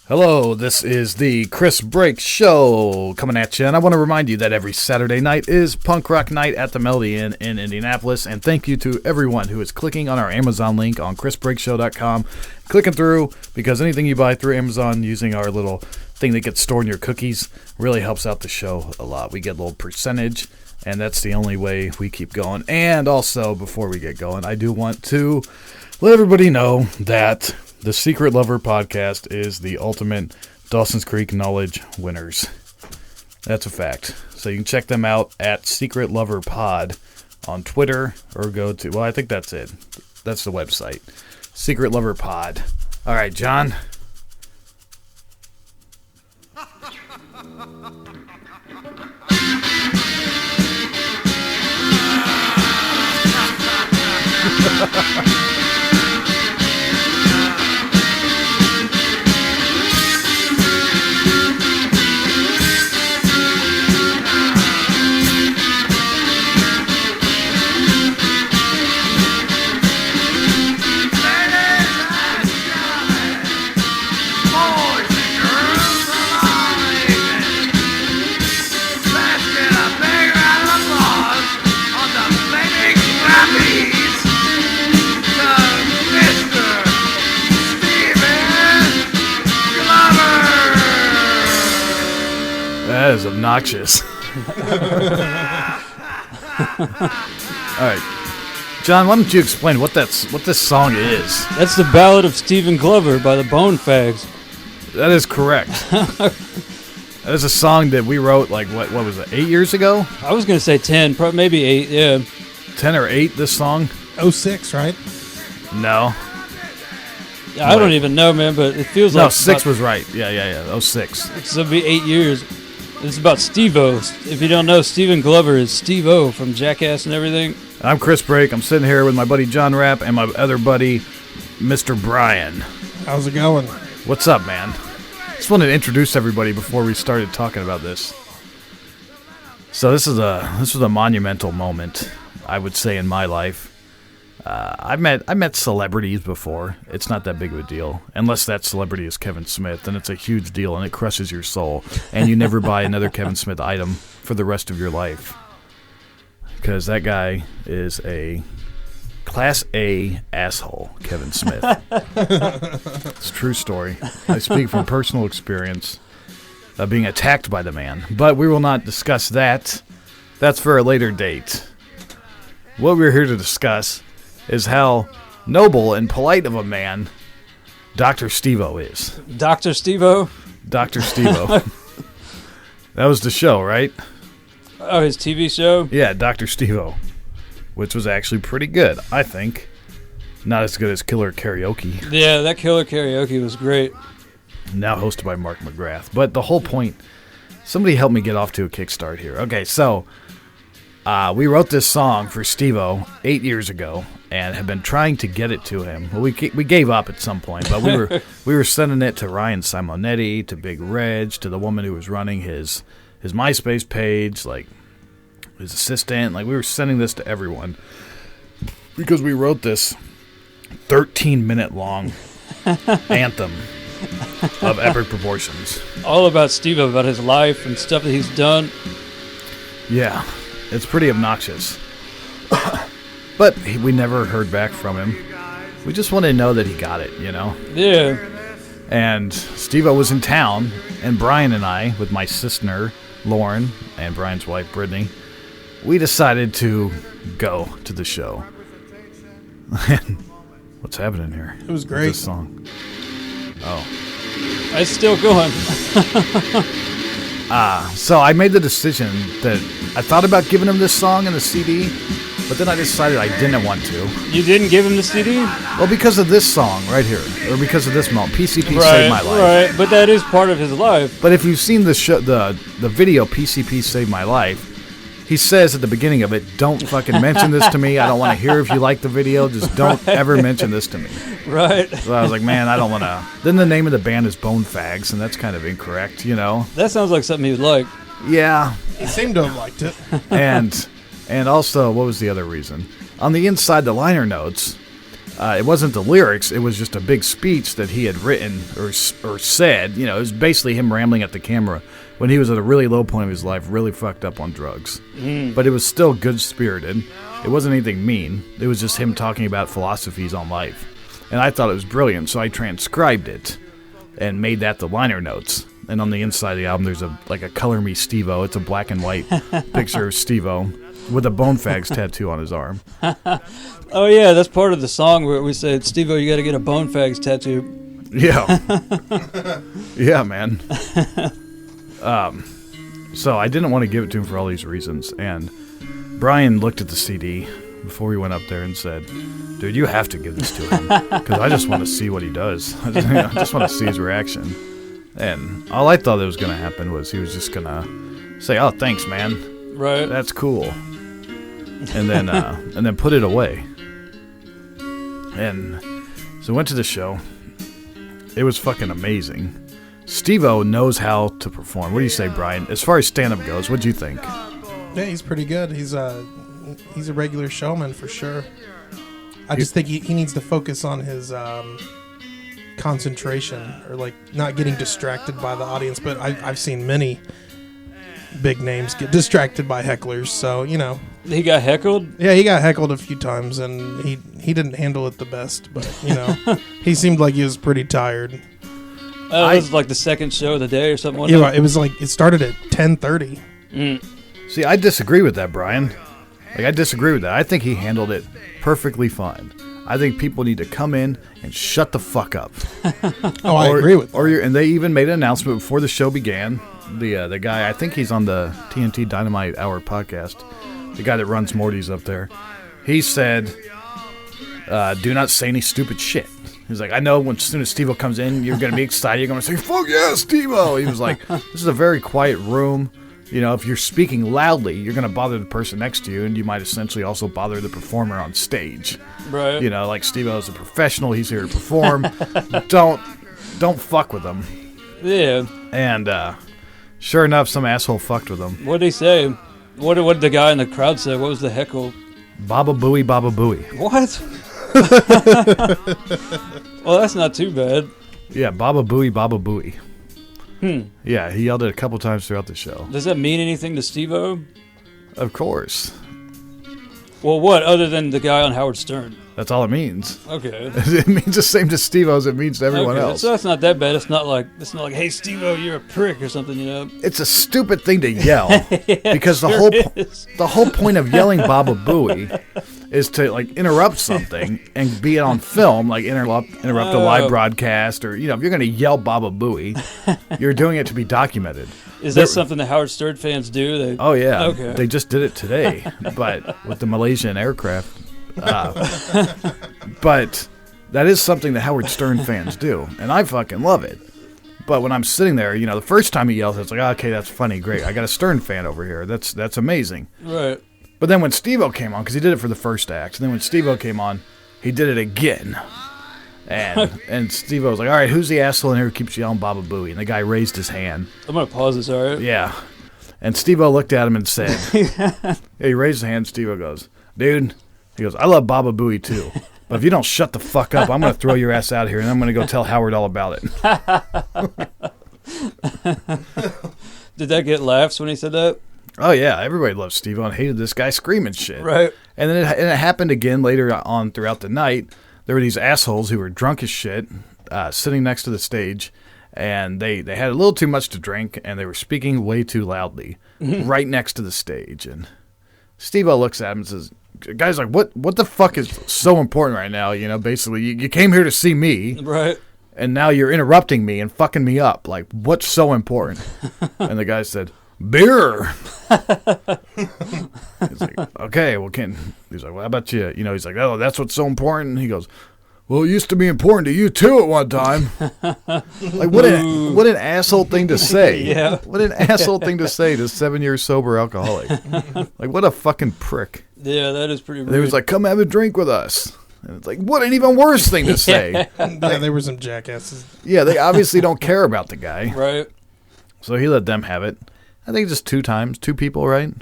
Hello, this is the Chris Break Show coming at you, and I want to remind you that every Saturday night is Punk Rock Night at the Melody Inn in Indianapolis, and thank you to everyone who is clicking on our Amazon link on chrisbreakshow.com, clicking through, because anything you buy through Amazon using our little thing that gets stored in your cookies really helps out the show a lot. We get a little percentage, and that's the only way we keep going. And also, before we get going, I do want to let everybody know that the Secret Lover podcast is the ultimate Dawson's Creek knowledge winners. That's a fact. So you can check them out at Secret Lover Pod on Twitter or go to, well, I think that's it. That's the website. Secret Lover Pod. All right, John. That is obnoxious. All right, John, why don't you explain what this song is? That's the Ballad of Stephen Glover by the Bone Fags. That is correct. That is a song that we wrote, like, what was it, 8 years ago? I was going to say 10, maybe 8, yeah. 10 or 8, this song? 06, right? No. Yeah, I don't even know, man, but it feels like... No, 6 was right. Yeah, 06. It's going to be 8 years. It's about Steve-O. If you don't know, Stephen Glover is Steve-O from Jackass and everything. I'm Chris Break. I'm sitting here with my buddy John Rapp and my other buddy, Mr. Brian. How's it going? What's up, man? Just wanted to introduce everybody before we started talking about this. So this was a monumental moment, I would say, in my life. I met celebrities before. It's not that big of a deal. Unless that celebrity is Kevin Smith, then it's a huge deal and it crushes your soul. And you never buy another Kevin Smith item for the rest of your life. Because that guy is a Class A asshole, Kevin Smith. It's a true story. I speak from personal experience of being attacked by the man. But we will not discuss that. That's for a later date. What we're here to discuss is how noble and polite of a man Dr. Steve-O is. Dr. Steve-O? Dr. Steve-O. That was the show, right? Oh, his TV show? Yeah, Dr. Steve-O, which was actually pretty good, I think. Not as good as Killer Karaoke. Yeah, that Killer Karaoke was great. Now hosted by Mark McGrath. But the whole point, somebody help me get off to a kickstart here. Okay, so we wrote this song for Steve-O 8 years ago and have been trying to get it to him. Well, we gave up at some point, but we were sending it to Ryan Simonetti, to Big Reg, to the woman who was running his MySpace page, like his assistant. Like, we were sending this to everyone because we wrote this 13-minute long anthem of epic proportions. All about Steve-O, about his life and stuff that he's done. Yeah. It's pretty obnoxious. But we never heard back from him. We just wanted to know that he got it, you know? Yeah. And Steve-O was in town, and Brian and I, with my sister, Lauren, and Brian's wife, Brittany, we decided to go to the show. What's happening here? It was great. This song. Oh. It's still going. So I made the decision that I thought about giving him this song and the CD, but then I decided I didn't want to. You didn't give him the CD? Well, because of this song right here, or because of this moment, PCP right, Saved My Life. Right, but that is part of his life. But if you've seen the show, the video PCP Saved My Life, he says at the beginning of it, "Don't fucking mention this to me. I don't want to hear if you like the video. Just don't ever mention this to me." Right. So I was like, man, I don't want to. Then the name of the band is Bone Fags, and that's kind of incorrect, you know? That sounds like something he would like. Yeah. He seemed to have liked it. And also, what was the other reason? On the inside, the liner notes, It wasn't the lyrics. It was just a big speech that he had written or said. You know, it was basically him rambling at the camera when he was at a really low point of his life, really fucked up on drugs. But it was still good-spirited. It wasn't anything mean. It was just him talking about philosophies on life. And I thought it was brilliant, so I transcribed it and made that the liner notes. And on the inside of the album, there's a Color Me Steve-O. It's a black and white picture of Steve-O with a Bone Fags tattoo on his arm. Oh, yeah, that's part of the song where we said, Steve-O, you got to get a Bone Fags tattoo. Yeah. Yeah, man. So I didn't want to give it to him for all these reasons. And Brian looked at the CD before we went up there and said, dude, you have to give this to him. Because I just want to see what he does. I just want to see his reaction. And all I thought that was going to happen was he was just going to say, oh, thanks, man. Right. That's cool. And then put it away. And so I went to the show. It was fucking amazing. Steve-O knows how to perform. What do you say, Brian? As far as stand-up goes, what do you think? Yeah, he's pretty good. He's a regular showman for sure. I just think he needs to focus on his concentration, or like not getting distracted by the audience. But I've seen many big names get distracted by hecklers, so you know. He got heckled? Yeah, he got heckled a few times, and he didn't handle it the best. But you know, he seemed like he was pretty tired. It was like the second show of the day or something. Yeah, it was like it started at 10:30. See, I disagree with that, Brian. I disagree with that. I think he handled it perfectly fine. I think people need to come in and shut the fuck up. I agree with that. And they even made an announcement before the show began. The guy, I think he's on the TNT Dynamite Hour podcast, the guy that runs Morty's up there, he said, do not say any stupid shit. He's like, I know as soon as Steve-O comes in, you're going to be excited. You're going to say, fuck yeah, Steve-O. He was like, this is a very quiet room. You know, if you're speaking loudly, you're going to bother the person next to you, and you might essentially also bother the performer on stage. Right. You know, like Steve-O is a professional. He's here to perform. Don't fuck with him. Yeah. And sure enough, some asshole fucked with him. What did he say? What did the guy in the crowd say? What was the heckle? Baba Booey, Baba Booey. What? Well, that's not too bad. Yeah, Baba Booey, Baba Booey. Yeah, he yelled it a couple times throughout the show. Does that mean anything to Steve-O? Of course. Well, what, other than the guy on Howard Stern? That's all it means. Okay. It means the same to Steve-O as it means to everyone else. So that's not that bad. It's not like, hey, Steve-O, you're a prick or something, you know? It's a stupid thing to yell. Yeah, because the whole point of yelling Baba Booey is to like interrupt something and be on film, like interrupt a live broadcast, or you know, if you're going to yell Baba Booey, you're doing it to be documented. Is that something the Howard Stern fans do? Oh yeah, okay. They just did it today, but with the Malaysian aircraft. But that is something that Howard Stern fans do, and I fucking love it. But when I'm sitting there, you know, the first time he yells, it's like, okay, that's funny, great. I got a Stern fan over here. That's amazing. Right. But then when Steve-O came on, because he did it for the first act, and then when Steve-O came on, he did it again. And Steve-O was like, all right, who's the asshole in here who keeps yelling Baba Booey? And the guy raised his hand. I'm going to pause this, all right? Yeah. And Steve-O looked at him and said, yeah, he raised his hand. Steve-O goes, dude, he goes, I love Baba Booey too. But if you don't shut the fuck up, I'm going to throw your ass out of here, and I'm going to go tell Howard all about it. Did that get laughs when he said that? Oh, yeah. Everybody loved Steve-O and hated this guy screaming shit. Right. And then it happened again later on throughout the night. There were these assholes who were drunk as shit sitting next to the stage, and they had a little too much to drink, and they were speaking way too loudly right next to the stage. And Steve-O looks at him and says, guys, like, what the fuck is so important right now? You know, basically, you came here to see me. Right. And now you're interrupting me and fucking me up. Like, what's so important? And the guy said, beer. He's like, okay, well, he's like, well, how about you? You know, he's like, oh, that's what's so important. He goes, well, it used to be important to you too at one time. Like, what an asshole thing to say. Yeah. What an asshole thing to say to a 7-year sober alcoholic. Like, what a fucking prick. Yeah, that is pretty rude. And he was like, come have a drink with us. And it's like, what an even worse thing to say. Yeah, they were some jackasses. Yeah, they obviously don't care about the guy. Right. So he let them have it. I think just 2 times. 2 people, right?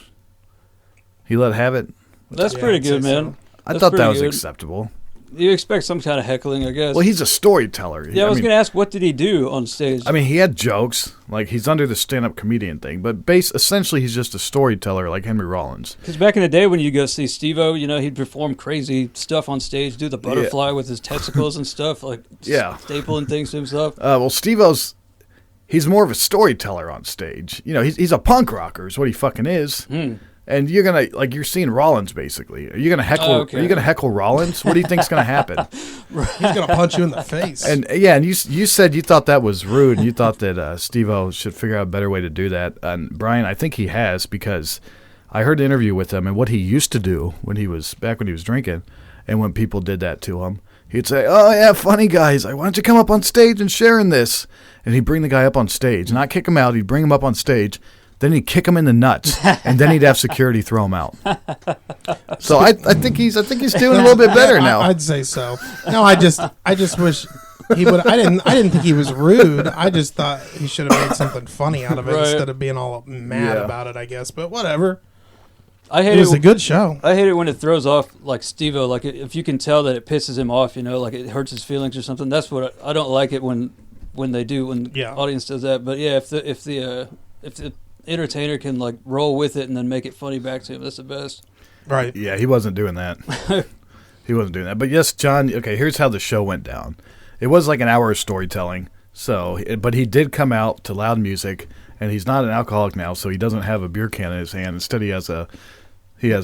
He let have it. That's pretty good, man. I thought that was acceptable. You expect some kind of heckling, I guess. Well, he's a storyteller. Yeah, I was going to ask, what did he do on stage? I mean, he had jokes. Like, he's under the stand-up comedian thing. But essentially, he's just a storyteller like Henry Rollins. Because back in the day when you go see Steve-O, he'd perform crazy stuff on stage, do the butterfly with his testicles and stuff, like stapling things to himself. Well, Steve-O's, he's more of a storyteller on stage. He's a punk rocker is what he fucking is. And you're gonna you're seeing Rollins basically. Are you gonna heckle? Okay. Are you gonna heckle Rollins? What do you think's gonna happen? He's gonna punch you in the face. And and you said you thought that was rude. And you thought that Steve-O should figure out a better way to do that. And Brian, I think he has, because I heard an interview with him and what he used to do when he was drinking, and when people did that to him, he'd say, "Oh yeah, funny guys, why don't you come up on stage and share in this?" And he'd bring the guy up on stage, not kick him out. He'd bring him up on stage. Then he'd kick him in the nuts, and then he'd have security throw him out. So I think he's doing a little bit better now. I'd say so. No, I just wish he would. I didn't think he was rude. I just thought he should have made something funny out of it instead of being all mad about it, I guess. But whatever. It was a good show. I hate it when it throws off like Steve-O. Like if you can tell that it pisses him off, like it hurts his feelings or something. That's what I don't like it when the audience does that. But yeah, if the entertainer can roll with it and then make it funny back to him, that's the best. Right. Yeah, he wasn't doing that. But yes, John, okay, here's how the show went down. It was like an hour of storytelling. But he did come out to loud music, and he's not an alcoholic now, so he doesn't have a beer can in his hand. Instead, he has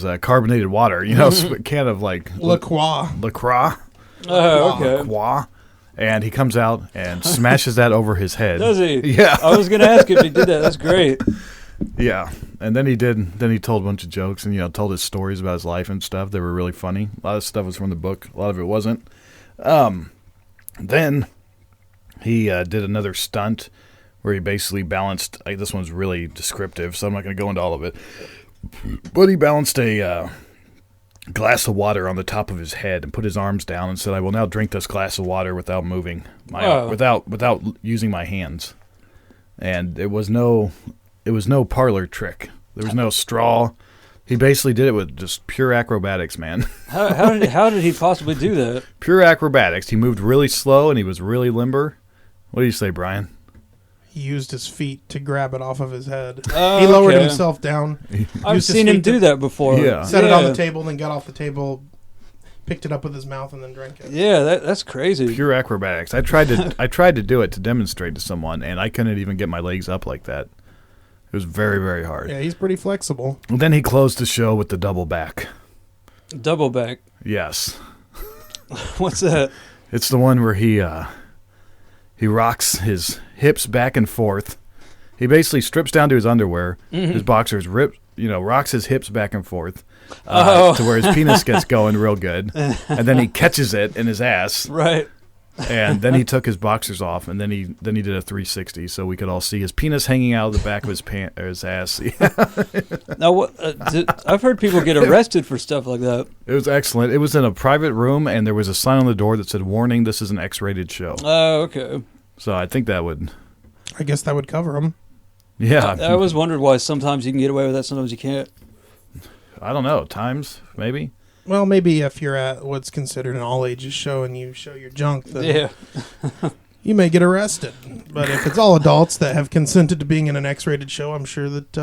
a carbonated water, a can of LaCroix. LaCroix. Oh, okay. LaCroix. And he comes out and smashes that over his head. Does he? Yeah. I was going to ask if he did that. That's great. Yeah. And then he told a bunch of jokes and, told his stories about his life and stuff. They were really funny. A lot of stuff was from the book. A lot of it wasn't. Then he did another stunt where he basically balanced, this one's really descriptive, so I'm not going to go into all of it. But he balanced a glass of water on the top of his head and put his arms down and said, "I will now drink this glass of water without moving without using my hands." And it was no parlor trick. There was no straw. He basically did it with just pure acrobatics, man. How did he possibly do that? Pure acrobatics. He moved really slow and he was really limber. What do you say, Brian? He used his feet to grab it off of his head. Oh, he lowered himself down. I've seen him do that before. Yeah. Set it on the table, then got off the table, picked it up with his mouth, and then drank it. Yeah, that's crazy. Pure acrobatics. I tried to do it to demonstrate to someone, and I couldn't even get my legs up like that. It was very, very hard. Yeah, he's pretty flexible. And then he closed the show with the double back. Double back? Yes. What's that? It's the one where he rocks his hips back and forth. He basically strips down to his underwear. Mm-hmm. His boxers rocks his hips back and forth to where his penis gets going real good. And then he catches it in his ass. Right. And then he took his boxers off, and then he did a 360, so we could all see his penis hanging out of the back of his ass. Now, I've heard people get arrested for stuff like that. It was excellent. It was in a private room, and there was a sign on the door that said, "Warning: This is an X-rated show." Oh, okay. So I think that would. I guess that would cover him. Yeah. I always wondered why sometimes you can get away with that, sometimes you can't. I don't know. Times maybe. Well, maybe if you're at what's considered an all-ages show and you show your junk, then you may get arrested. But if it's all adults that have consented to being in an X-rated show, I'm sure that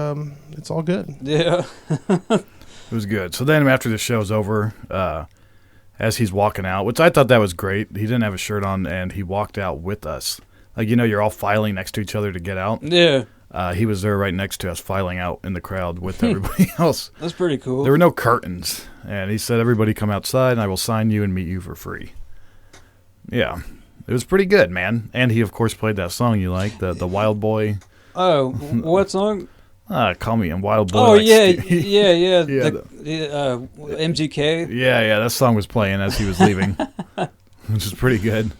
it's all good. Yeah. It was good. So then after the show's over, as he's walking out, which I thought that was great, he didn't have a shirt on, and he walked out with us. You're all filing next to each other to get out. Yeah. He was there right next to us, filing out in the crowd with everybody else. That's pretty cool. There were no curtains, and he said, "Everybody come outside, and I will sign you and meet you for free." Yeah, it was pretty good, man. And he, of course, played that song you like, the Wild Boy. Oh, what song? Call me a Wild Boy. Oh, like yeah. Yeah, MGK. Yeah, that song was playing as he was leaving, which is pretty good.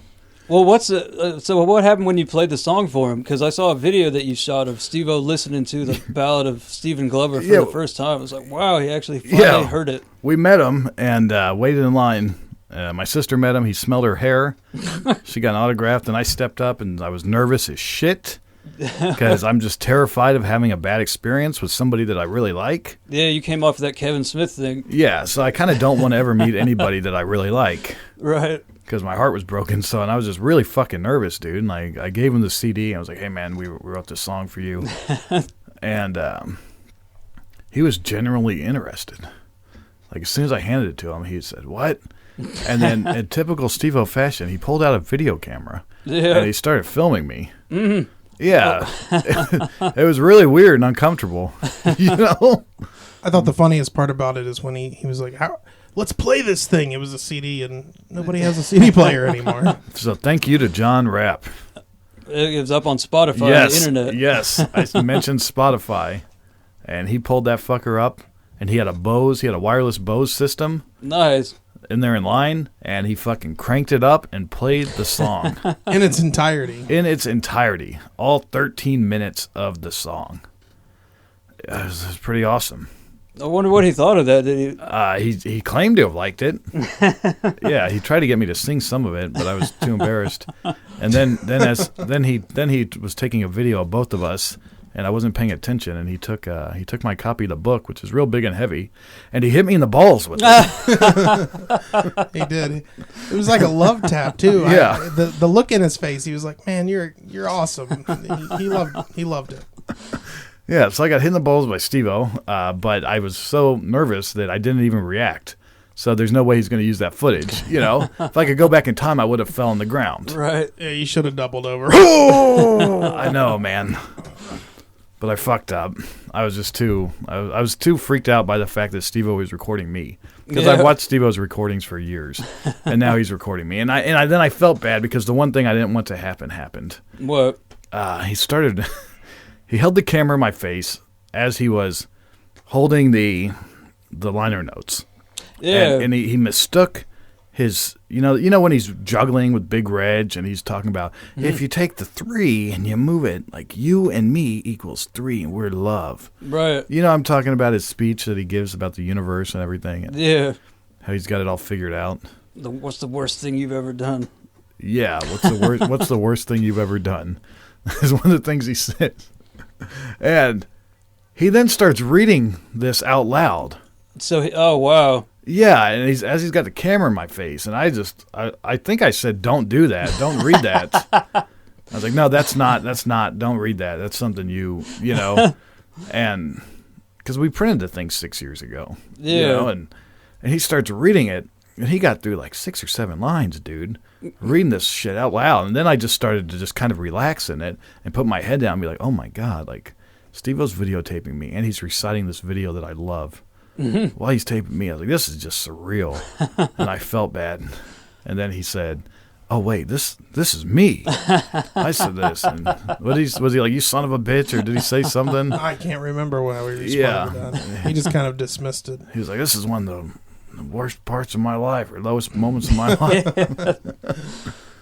Well, so what happened when you played the song for him? Because I saw a video that you shot of Steve-O listening to the Ballad of Stephen Glover for the first time. I was like, wow, he actually finally heard it. We met him and waited in line. My sister met him. He smelled her hair. She got an autograph. Then I stepped up, and I was nervous as shit. because I'm just terrified of having a bad experience with somebody that I really like. Yeah, you came off of that Kevin Smith thing. Yeah, so I kind of don't want to ever meet anybody that I really like. Right. Because my heart was broken, and I was just really fucking nervous, dude. And I gave him the CD. I was like, hey, man, we wrote this song for you. And he was genuinely interested. Like, as soon as I handed it to him, he said, what? And then, in typical Steve-O fashion, he pulled out a video camera. Yeah. And he started filming me. Mm-hmm. Yeah. It was really weird and uncomfortable. You know? I thought the funniest part about it is when he was like, let's play this thing. It was a CD, and nobody has a CD player anymore. So thank you to John Rapp. It was up on Spotify on the internet. Yes, I mentioned Spotify, and he pulled that fucker up, and he had a wireless Bose system. Nice. In there in line, and he fucking cranked it up and played the song. In its entirety. In its entirety. All 13 minutes of the song. It was pretty awesome. I wonder what he thought of that. Did he claimed to have liked it. Yeah, he tried to get me to sing some of it, but I was too embarrassed. And then he was taking a video of both of us, and I wasn't paying attention. And he took my copy of the book, which is real big and heavy, and he hit me in the balls with it. He did. It was like a love tap too. Yeah. The look in his face, he was like, "Man, you're awesome." He loved it. Yeah, so I got hit in the balls by Steve-O, but I was so nervous that I didn't even react. So there's no way he's going to use that footage, you know? If I could go back in time, I would have fell on the ground. Right. Yeah, you should have doubled over. I know, man. But I fucked up. I was just I was too freaked out by the fact that Steve-O was recording me. Because I've watched Steve-O's recordings for years, and now he's recording me. And then I felt bad because the one thing I didn't want to happen happened. What? He held the camera in my face as he was holding the liner notes. Yeah. And he mistook his, you know when he's juggling with Big Reg and he's talking about, if you take the 3 and you move it, like you and me equals 3 and we're love. Right. You know, I'm talking about his speech that he gives about the universe and everything. And yeah. How he's got it all figured out. What's the worst thing you've ever done? Yeah. What's the worst thing you've ever done? Is one of the things he says. And he then starts reading this out loud. So, oh wow, yeah, and he's got the camera in my face, and I think I said, "Don't do that, don't read that." I was like, "No, that's not. Don't read that. That's something you know," and because we printed the thing 6 years ago, yeah, you know, and he starts reading it, and he got through like 6 or 7 lines, dude, reading this shit out loud, and then I just started to just kind of relax in it and put my head down and be like, "Oh my god, like Steve-O's videotaping me, and he's reciting this video that I love." Mm-hmm. While he's taping me, I was like, "This is just surreal," and I felt bad. And then he said, "Oh wait, this is me." I said this, and was he like, "You son of a bitch," or did he say something? I can't remember when we responded to that. He just kind of dismissed it. He was like, "This is one of the worst parts of my life, or lowest moments of my life."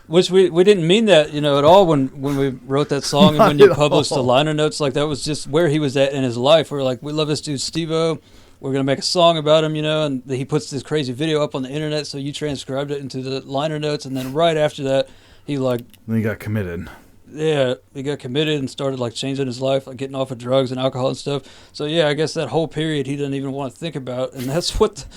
Which we didn't mean that, at all when we wrote that song and when you published the liner notes. Like, that was just where he was at in his life. We're like, we love this dude Steve-O. We're going to make a song about him, and he puts this crazy video up on the internet, so you transcribed it into the liner notes, and then right after that, then he got committed. Yeah, he got committed and started, changing his life, getting off of drugs and alcohol and stuff. So, yeah, I guess that whole period he doesn't even want to think about, and that's what...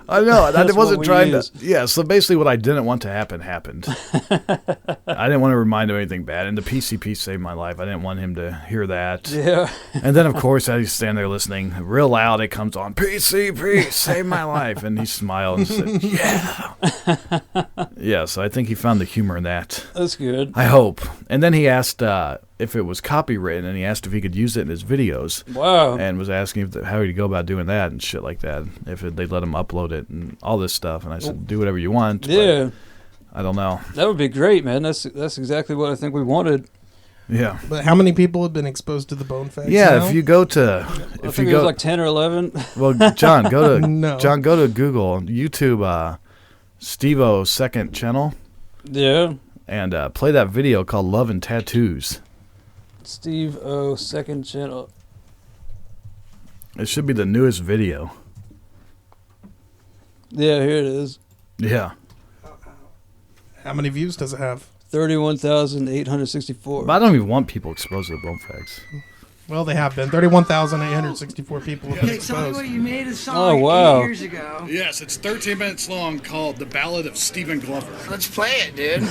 I know. I wasn't trying to... Yeah, so basically what I didn't want to happen happened. I didn't want to remind him of anything bad. And the PCP saved my life. I didn't want him to hear that. Yeah. And then, of course, as he's standing there listening, real loud, it comes on, "PCP, saved my life." And he smiled and said, "Yeah." Yeah, so I think he found the humor in that. That's good. I hope. And then he asked if it was copywritten, and he asked if he could use it in his videos. Wow. And was asking how he'd go about doing that and shit like that, if they'd let him upload it and all this stuff. And I said, "Do whatever you want." Yeah. I don't know. That would be great, man. That's exactly what I think we wanted. Yeah. But how many people have been exposed to the Bone Fags? Yeah, now? if you go to... I think it was 10 or 11. Well, John, go to No. John, go to Google, YouTube, Steve-O's second channel. Yeah. And play that video called "Love and Tattoos." Steve-O second channel. It should be the newest video. Yeah, here it is. Yeah. How many views does it have? 31,864. But I don't even want people exposed to the Bone Fags. Well, they have been. 31,864 people have been Hey, tell me exposed. what you made a song Oh, wow. 8 years ago. Yes, it's 13 minutes long, called The Ballad of Stephen Glover. Let's play it, dude.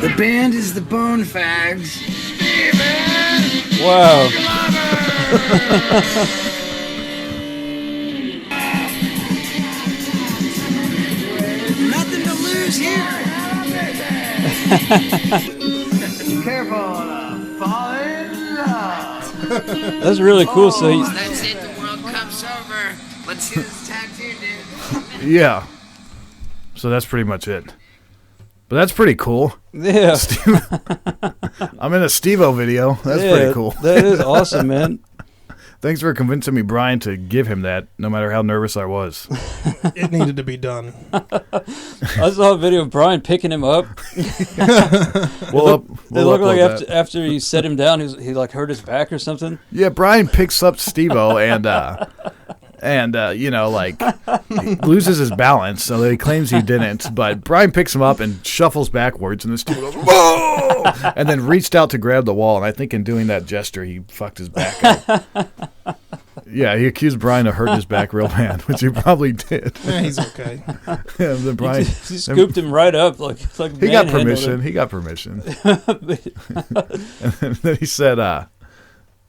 The band is the Bone Fags. Wow. Nothing to lose here. Careful to fall in love. That's really cool. So he, That's it. The World Cup's over. Let's see this tattoo, dude. Yeah. So that's pretty much it. But that's pretty cool. yeah. I'm in a Steve-O video. That's Yeah, pretty cool. That is awesome, man. Thanks for convincing me, Brian, to give him that, no matter how nervous I was. It needed to be done. I saw a video of Brian picking him up. It looked like after he set him down, he like hurt his back or something. Yeah, Brian picks up Steve-O and you know, like, he loses his balance, so he claims he didn't. But Brian picks him up and shuffles backwards, and this Steve goes, whoa! And then reached out to grab the wall, and I think in doing that gesture, he fucked his back up. Yeah, he accused Brian of hurting his back real bad, which he probably did. Yeah, he's okay. Yeah, then Brian, He scooped him right up like he got manhandled permission. him. He got permission. And then he said,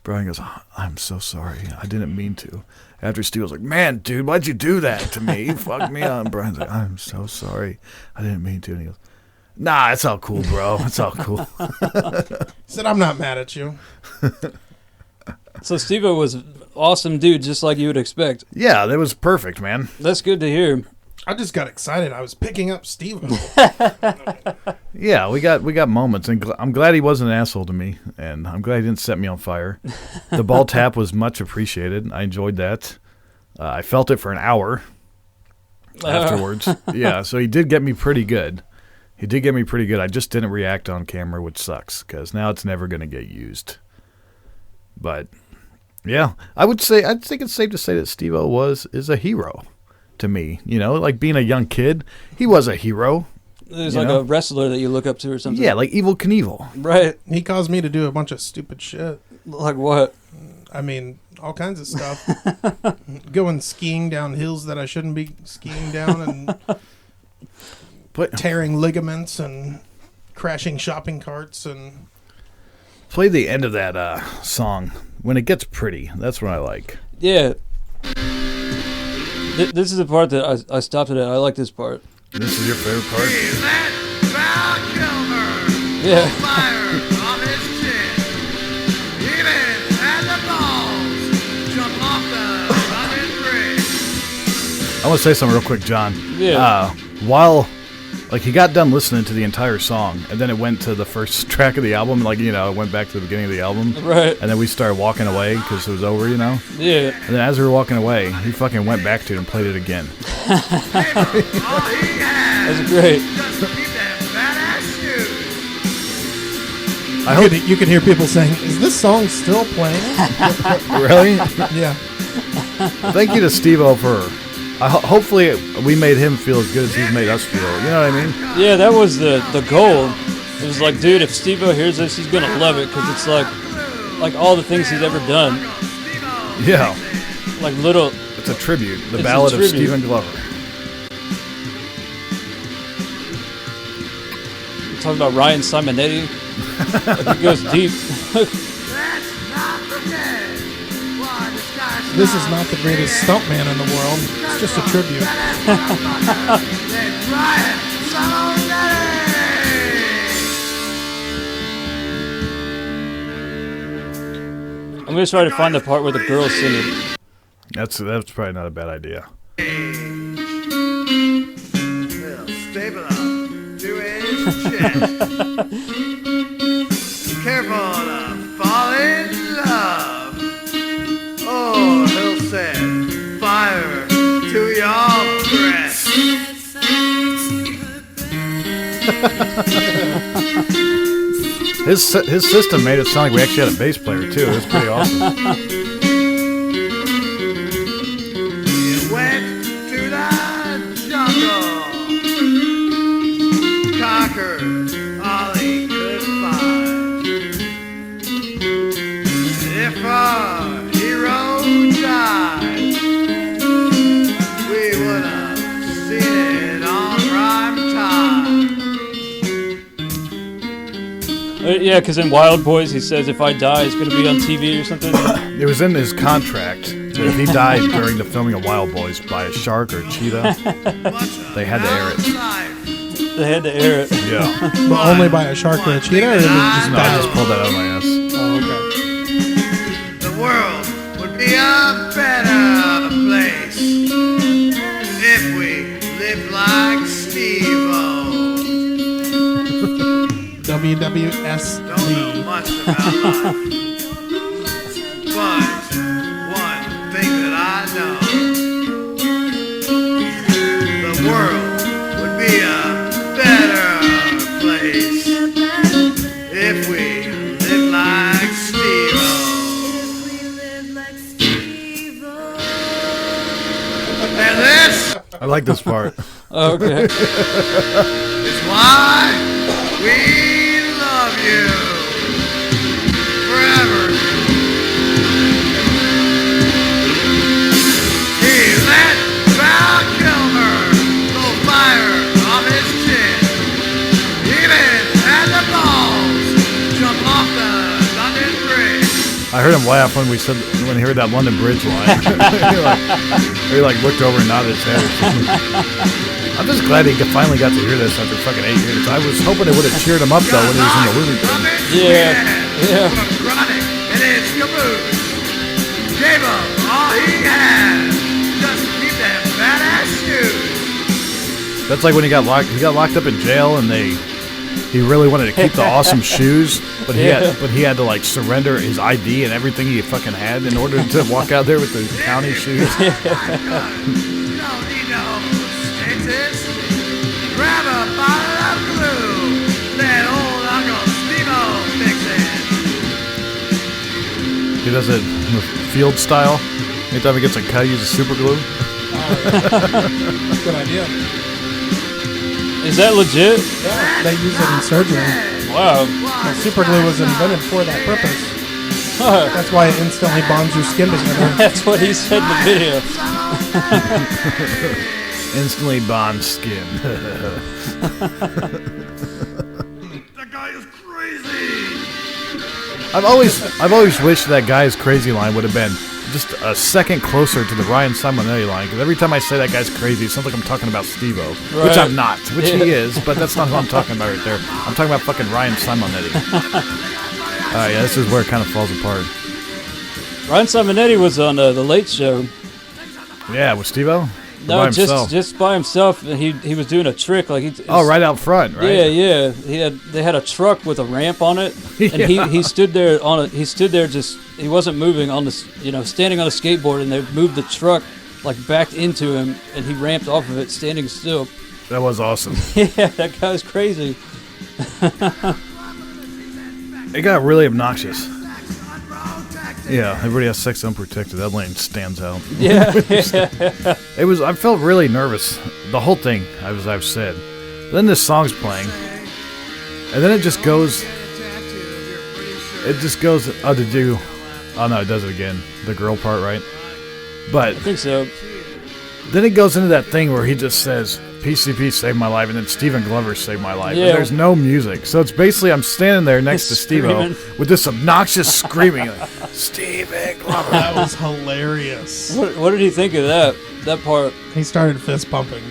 Brian goes, oh, I'm so sorry. I didn't mean to. After Steve was like, man, dude, why'd you do that to me? You fucked me up. And Brian's like, I'm so sorry. I didn't mean to. And he goes, nah, it's all cool, bro. It's all cool. He said, I'm not mad at you. So Steve-O was an awesome dude, just like you would expect. Yeah, that was perfect, man. That's good to hear. I just got excited. I was picking up Steve. Yeah, we got moments, and I'm glad he wasn't an asshole to me, and I'm glad he didn't set me on fire. The ball tap was much appreciated. I enjoyed that. I felt it for an hour afterwards. Yeah, so he did get me pretty good. I just didn't react on camera, which sucks, because now it's never going to get used. But, yeah, I think it's safe to say that Steve-O is a hero to me. You know, like being a young kid, he was a hero. There's like a wrestler that you look up to or something. Yeah, like Evil Knievel. Right. He caused me to do a bunch of stupid shit. Like what? I mean, all kinds of stuff. Going skiing down hills that I shouldn't be skiing down and tearing ligaments and crashing shopping carts and... Play the end of that song. When it gets pretty, that's what I like. Yeah. This is the part that I stopped it at. I like this part. This is your favorite part? Yeah. I want to say something real quick, John. Yeah. While, like, he got done listening to the entire song, and then it went to the first track of the album, like, you know, it went back to the beginning of the album. Right. And then we started walking away because it was over, you know? Yeah. And then as we were walking away, he fucking went back to it and played it again. That's great. You could hear people saying, is this song still playing? Really? Yeah. Thank you to Steve-O for... hopefully we made him feel as good as he's made us feel. You know what I mean? Yeah, that was the goal. It was like, dude, if Steve-O hears this, he's going to love it because it's like all the things he's ever done. Yeah. Like little... It's a tribute. The Ballad of Stephen Glover. We're talking about Ryan Simonetti. Like he goes deep. This is not the greatest stuntman in the world. It's just a tribute. I'm going to try to find the part where the girls sing it. That's probably not a bad idea. Staple up to his chest. Careful to fall in love. Oh, he'll set fire to your breast. His system made it sound like we actually had a bass player too. It was pretty awesome. He went to the jungle. Conquered If a hero died, we would have seen it on prime time. Yeah, because in Wild Boys he says if I die, it's going to be on TV or something. It was in his contract that if he died during the filming of Wild Boys by a shark or a cheetah, they had to air it. They had to air it. Yeah. But only by a shark or a cheetah, or did it just No, I just pulled that out of my ass. Oh, okay. The world would be a better place if we lived like Steve-O. Don't know WWSD. much about life, but one thing that I know, the world would be a better place if we lived like Steve-O. And this I like this part. Okay. is why we love you forever. He let Val Kilmer go fire off his chin. Even had the balls jump off the London Bridge. I heard him laugh when he heard that London Bridge line. he looked over and nodded his head. I'm just glad he finally got to hear this after fucking 8 years. I was hoping it would have cheered him up though when he was in the Looney Bin. Yeah. Yeah. Chronic and his caboose. Gave him all he had just to keep them badass shoes. That's like when he got locked up in jail and he really wanted to keep the awesome shoes, but he had to like surrender his ID and everything he fucking had in order to walk out there with the county shoes. Don't need no status. Grab a bottle of glue. Let old Uncle Steve-O fix it. He does it in the field style. Anytime he gets a cut, he uses super glue. Good idea. Is that legit? Yeah, they use it in surgery. Wow. And super glue was invented for that purpose. That's why it instantly bonds your skin together. That's what he said in the video. Instantly bond skin. That guy is crazy. I've always wished that guy's crazy line would have been just a second closer to the Ryan Simonetti line, because every time I say that guy's crazy, it sounds like I'm talking about Steve-O, which I'm not, which he is, but that's not who I'm talking about right there. I'm talking about fucking Ryan Simonetti. Yeah, this is where it kind of falls apart. Ryan Simonetti was on The Late Show. Yeah, with Steve-O? No, by himself? just by himself. He was doing a trick like right out front, right? Yeah. They had a truck with a ramp on it, and he stood there on it. He stood there he wasn't moving on this, standing on a skateboard, and they moved the truck like backed into him, and he ramped off of it standing still. That was awesome. Yeah, that guy was crazy. It got really obnoxious. Yeah, everybody has sex unprotected. That lane stands out. Yeah. It was. I felt really nervous. The whole thing, as I've said. Then this song's playing, and then it just goes. It just goes. Oh, to do. Oh no, it does it again. The girl part, right? But I think so. Then it goes into that thing where he just says, "PCP saved my life," and then Stephen Glover saved my life. Yeah. And there's no music, so it's basically I'm standing there next to Steve-O with this obnoxious screaming, like, "Stephen Glover!" That was hilarious. What did he think of that part? He started fist pumping.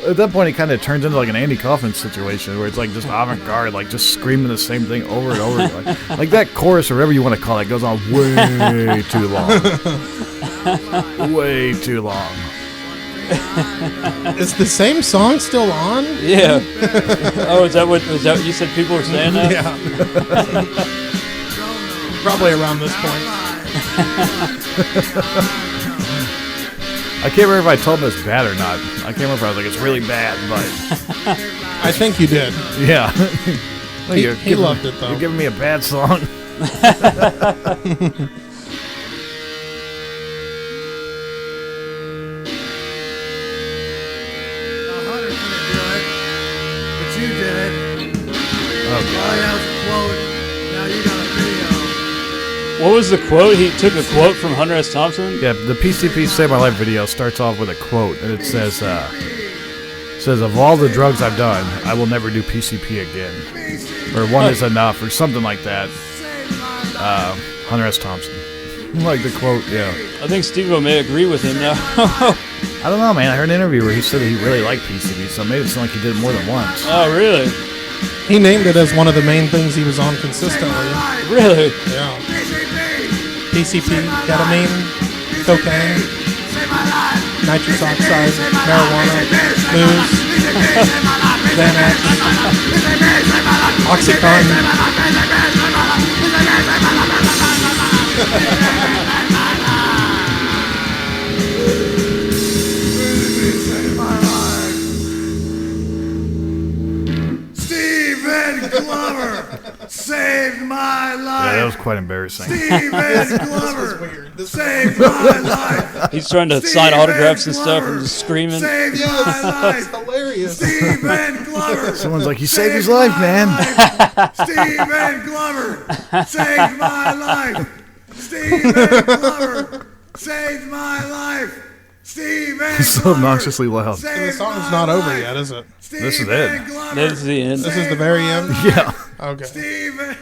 At that point, it kind of turns into like an Andy Kaufman situation where it's like just avant-garde, like just screaming the same thing over and over. Like that chorus or whatever you want to call it goes on way too long. Way too long. Is the same song still on? Yeah. Oh, is that what you said? People were saying that? Yeah. Probably around this point. I can't remember if I told him it's bad or not. I can't remember if I was like, it's really bad, but... I think you did. Yeah. He loved it, though. You're giving me a bad song. Oh, Oh, God. that was a quote. Now you got a video. What was the quote? He took a quote from Hunter S. Thompson? Yeah, the PCP Save My Life video starts off with a quote, and it says, of all the drugs I've done, I will never do PCP again. Or one is enough, or something like that. Hunter S. Thompson. Like the quote, yeah. I think Steve-O may agree with him now. I don't know, man. I heard an interview where he said that he really liked PCP, so maybe it sounded like he did it more than once. Oh, really? He named it as one of the main things he was on consistently. Really? Yeah. PCP, ketamine, cocaine, nitrous oxide, marijuana, booze, Xanax, Oxycontin. Stephen Glover saved my life. Yeah, that was quite embarrassing. Stephen Glover saved my life. He's trying to sign autographs and stuff and just screaming. Saved my life. Hilarious. Stephen Glover. Someone's like, he saved his life, man. Stephen Glover saved my life. Stephen Glover saved my life. Stephen He's so obnoxiously loud. The song's not over yet, is it? This is it. This is the end. This is the very end? Yeah. Okay. Stephen.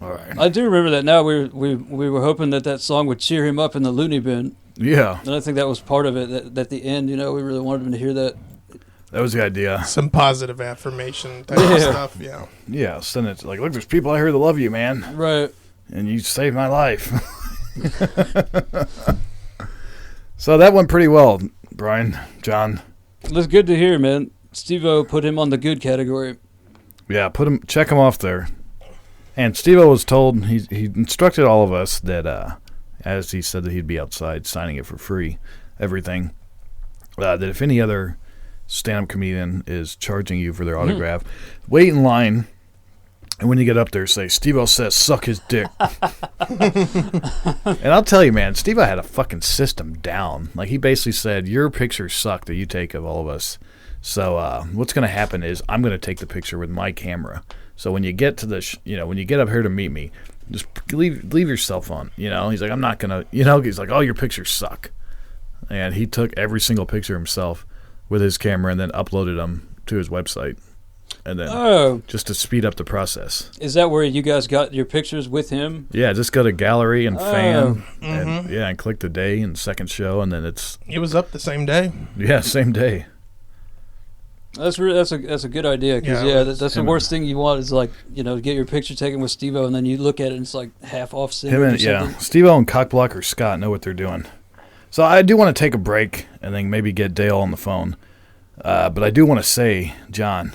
All right. I do remember that now. We were hoping that song would cheer him up in the loony bin. Yeah. And I think that was part of it. That at the end, we really wanted him to hear that. That was the idea. Some positive affirmation type of stuff, yeah. Yeah, send it like, look, there's people out here that love you, man. Right. And you saved my life. So that went pretty well, Brian, John. That's good to hear, man. Steve-O put him on the good category. Yeah, check him off there. And Steve-O was told, he instructed all of us that, as he said that he'd be outside signing it for free, everything, that if any other stand-up comedian is charging you for their autograph, wait in line, and when you get up there, say, Steve-O says, suck his dick. And I'll tell you, man, Steve-O had a fucking system down. Like, he basically said, your pictures suck that you take of all of us. So what's going to happen is I'm going to take the picture with my camera. So when you get to the, when you get up here to meet me, just leave your cell phone. He's like, I'm not going to, he's like, oh, your pictures suck. And he took every single picture himself with his camera and then uploaded them to his website. And then just to speed up the process. Is that where you guys got your pictures with him? Yeah, just go to gallery and fan, and click the day and second show, and then it was up the same day. Yeah, same day. That's a good idea because that's the worst thing you want is like to get your picture taken with Steve-O and then you look at it and it's like half off center. Steve-O and Cockblocker Scott know what they're doing. So I do want to take a break and then maybe get Dale on the phone. But I do want to say, John,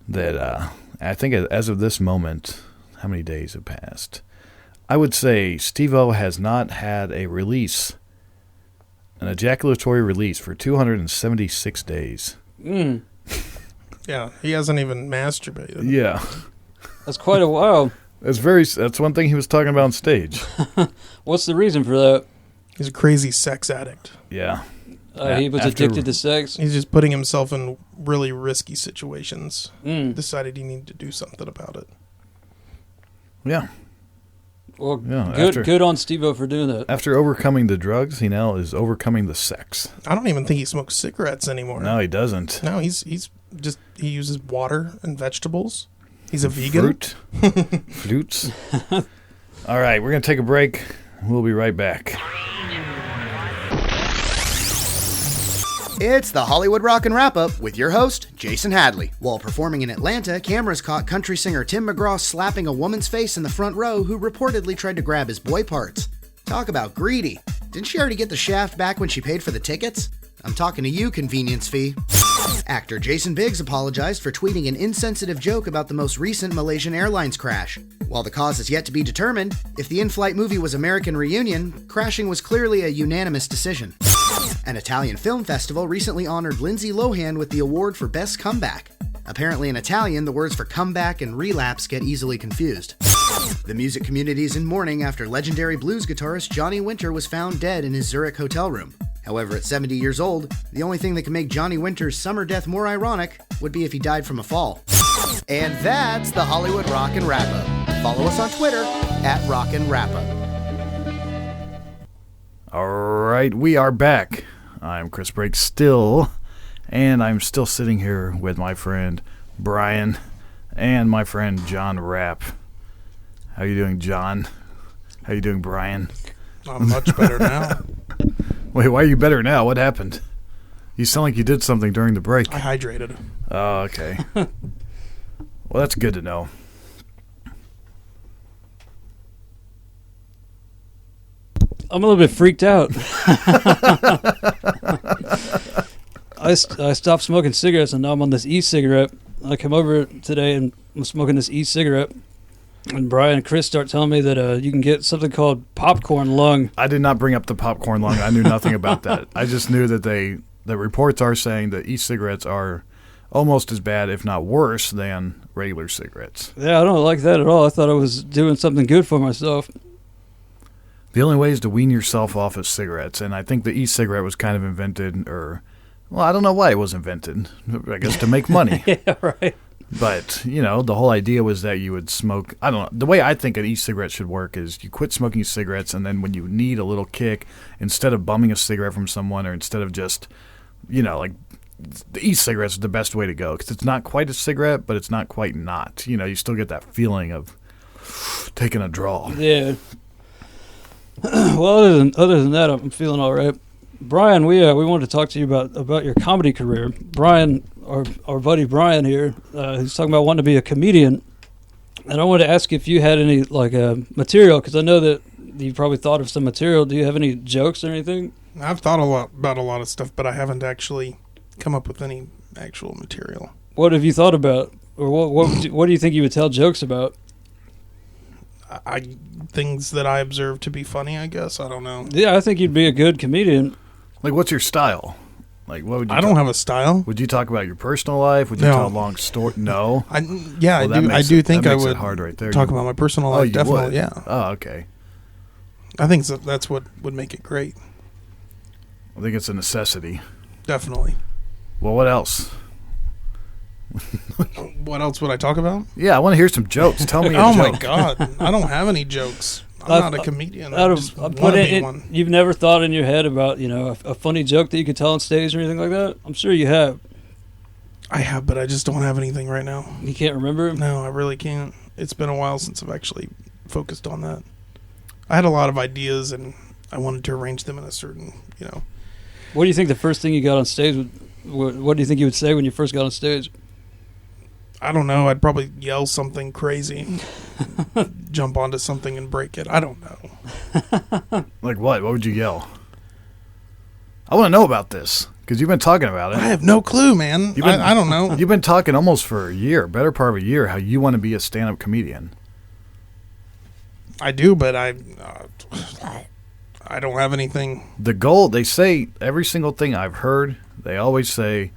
that I think as of this moment, how many days have passed? I would say Steve-O has not had an ejaculatory release for 276 days. Yeah, he hasn't even masturbated. Yeah. That's quite a while. That's one thing he was talking about on stage. What's the reason for that? He's a crazy sex addict. Yeah. He was addicted to sex. He's just putting himself in really risky situations. Decided he needed to do something about it. Yeah. Well, good on Steve-O for doing that. After overcoming the drugs, he now is overcoming the sex. I don't even think he smokes cigarettes anymore. No, he doesn't. No, he uses water and vegetables. He's a vegan. Fruits. All right, we're going to take a break. We'll be right back. It's the Hollywood Rockin' Wrap-Up with your host, Jason Hadley. While performing in Atlanta, cameras caught country singer Tim McGraw slapping a woman's face in the front row who reportedly tried to grab his boy parts. Talk about greedy. Didn't she already get the shaft back when she paid for the tickets? I'm talking to you, convenience fee. Actor Jason Biggs apologized for tweeting an insensitive joke about the most recent Malaysian Airlines crash. While the cause is yet to be determined, if the in-flight movie was American Reunion, crashing was clearly a unanimous decision. An Italian film festival recently honored Lindsay Lohan with the award for Best Comeback. Apparently in Italian, the words for comeback and relapse get easily confused. The music community is in mourning after legendary blues guitarist Johnny Winter was found dead in his Zurich hotel room. However, at 70 years old, the only thing that can make Johnny Winter's summer death more ironic would be if he died from a fall. And that's the Hollywood Rockin' Wrap-Up. Follow us on Twitter at Rockin' Wrap-Up. All right, we are back. I'm Chris Brake still, and I'm still sitting here with my friend Brian and my friend John Rapp. How you doing, John? How you doing, Brian? I'm much better now. Wait, why are you better now? What happened? You sound like you did something during the break. I hydrated. Oh, okay. Well, that's good to know. I'm a little bit freaked out. I stopped smoking cigarettes, and now I'm on this e-cigarette. I come over today, and I'm smoking this e-cigarette. And Brian and Chris start telling me that you can get something called popcorn lung. I did not bring up the popcorn lung. I knew nothing about that. I just knew that the reports are saying that e-cigarettes are almost as bad, if not worse, than regular cigarettes. Yeah, I don't like that at all. I thought I was doing something good for myself. The only way is to wean yourself off of cigarettes, and I think the e-cigarette was kind of invented, I don't know why it was invented. I guess to make money. Yeah, right. But, the whole idea was that you would smoke. I don't know. The way I think an e-cigarette should work is you quit smoking cigarettes, and then when you need a little kick, instead of bumming a cigarette from someone, or instead of just, the e-cigarette is the best way to go, because it's not quite a cigarette, but it's not quite not. You still get that feeling of taking a draw. Yeah. Well, other than that, I'm feeling all right. Brian, we wanted to talk to you about your comedy career. Brian, our buddy Brian here, he's talking about wanting to be a comedian, and I wanted to ask if you had any material, because I know that you probably thought of some material. Do you have any jokes or anything? I've thought about a lot of stuff, but I haven't actually come up with any actual material. What have you thought about, or what do you think you would tell jokes about? Things that I observe to be funny, I guess. I don't know. Yeah, I think you'd be a good comedian. Like, what's your style? Like, what would you? I don't have a style. Would you talk about your personal life? Would you tell a long story? No. I do think I would hard right there. talk about my personal life. Definitely, would? Yeah. Oh, okay. I think that's what would make it great. I think it's a necessity. Definitely. Well, what else? What else would I talk about? Yeah, I want to hear some jokes. Tell me a Oh, joke. my God. I don't have any jokes. I'm not a comedian. I just want to be one. You've never thought in your head about, a funny joke that you could tell on stage or anything like that? I'm sure you have. I have, but I just don't have anything right now. You can't remember? No, I really can't. It's been a while since I've actually focused on that. I had a lot of ideas, and I wanted to arrange them in a certain, What do you think the first thing you got on stage would... What do you think you would say when you first got on stage? I don't know. I'd probably yell something crazy, jump onto something and break it. I don't know. Like what? What would you yell? I want to know about this because you've been talking about it. I have no clue, man. I don't know. You've been talking almost for a year, better part of a year, how you want to be a stand-up comedian. I do, but I don't have anything. The goal, they say, every single thing I've heard, they always say,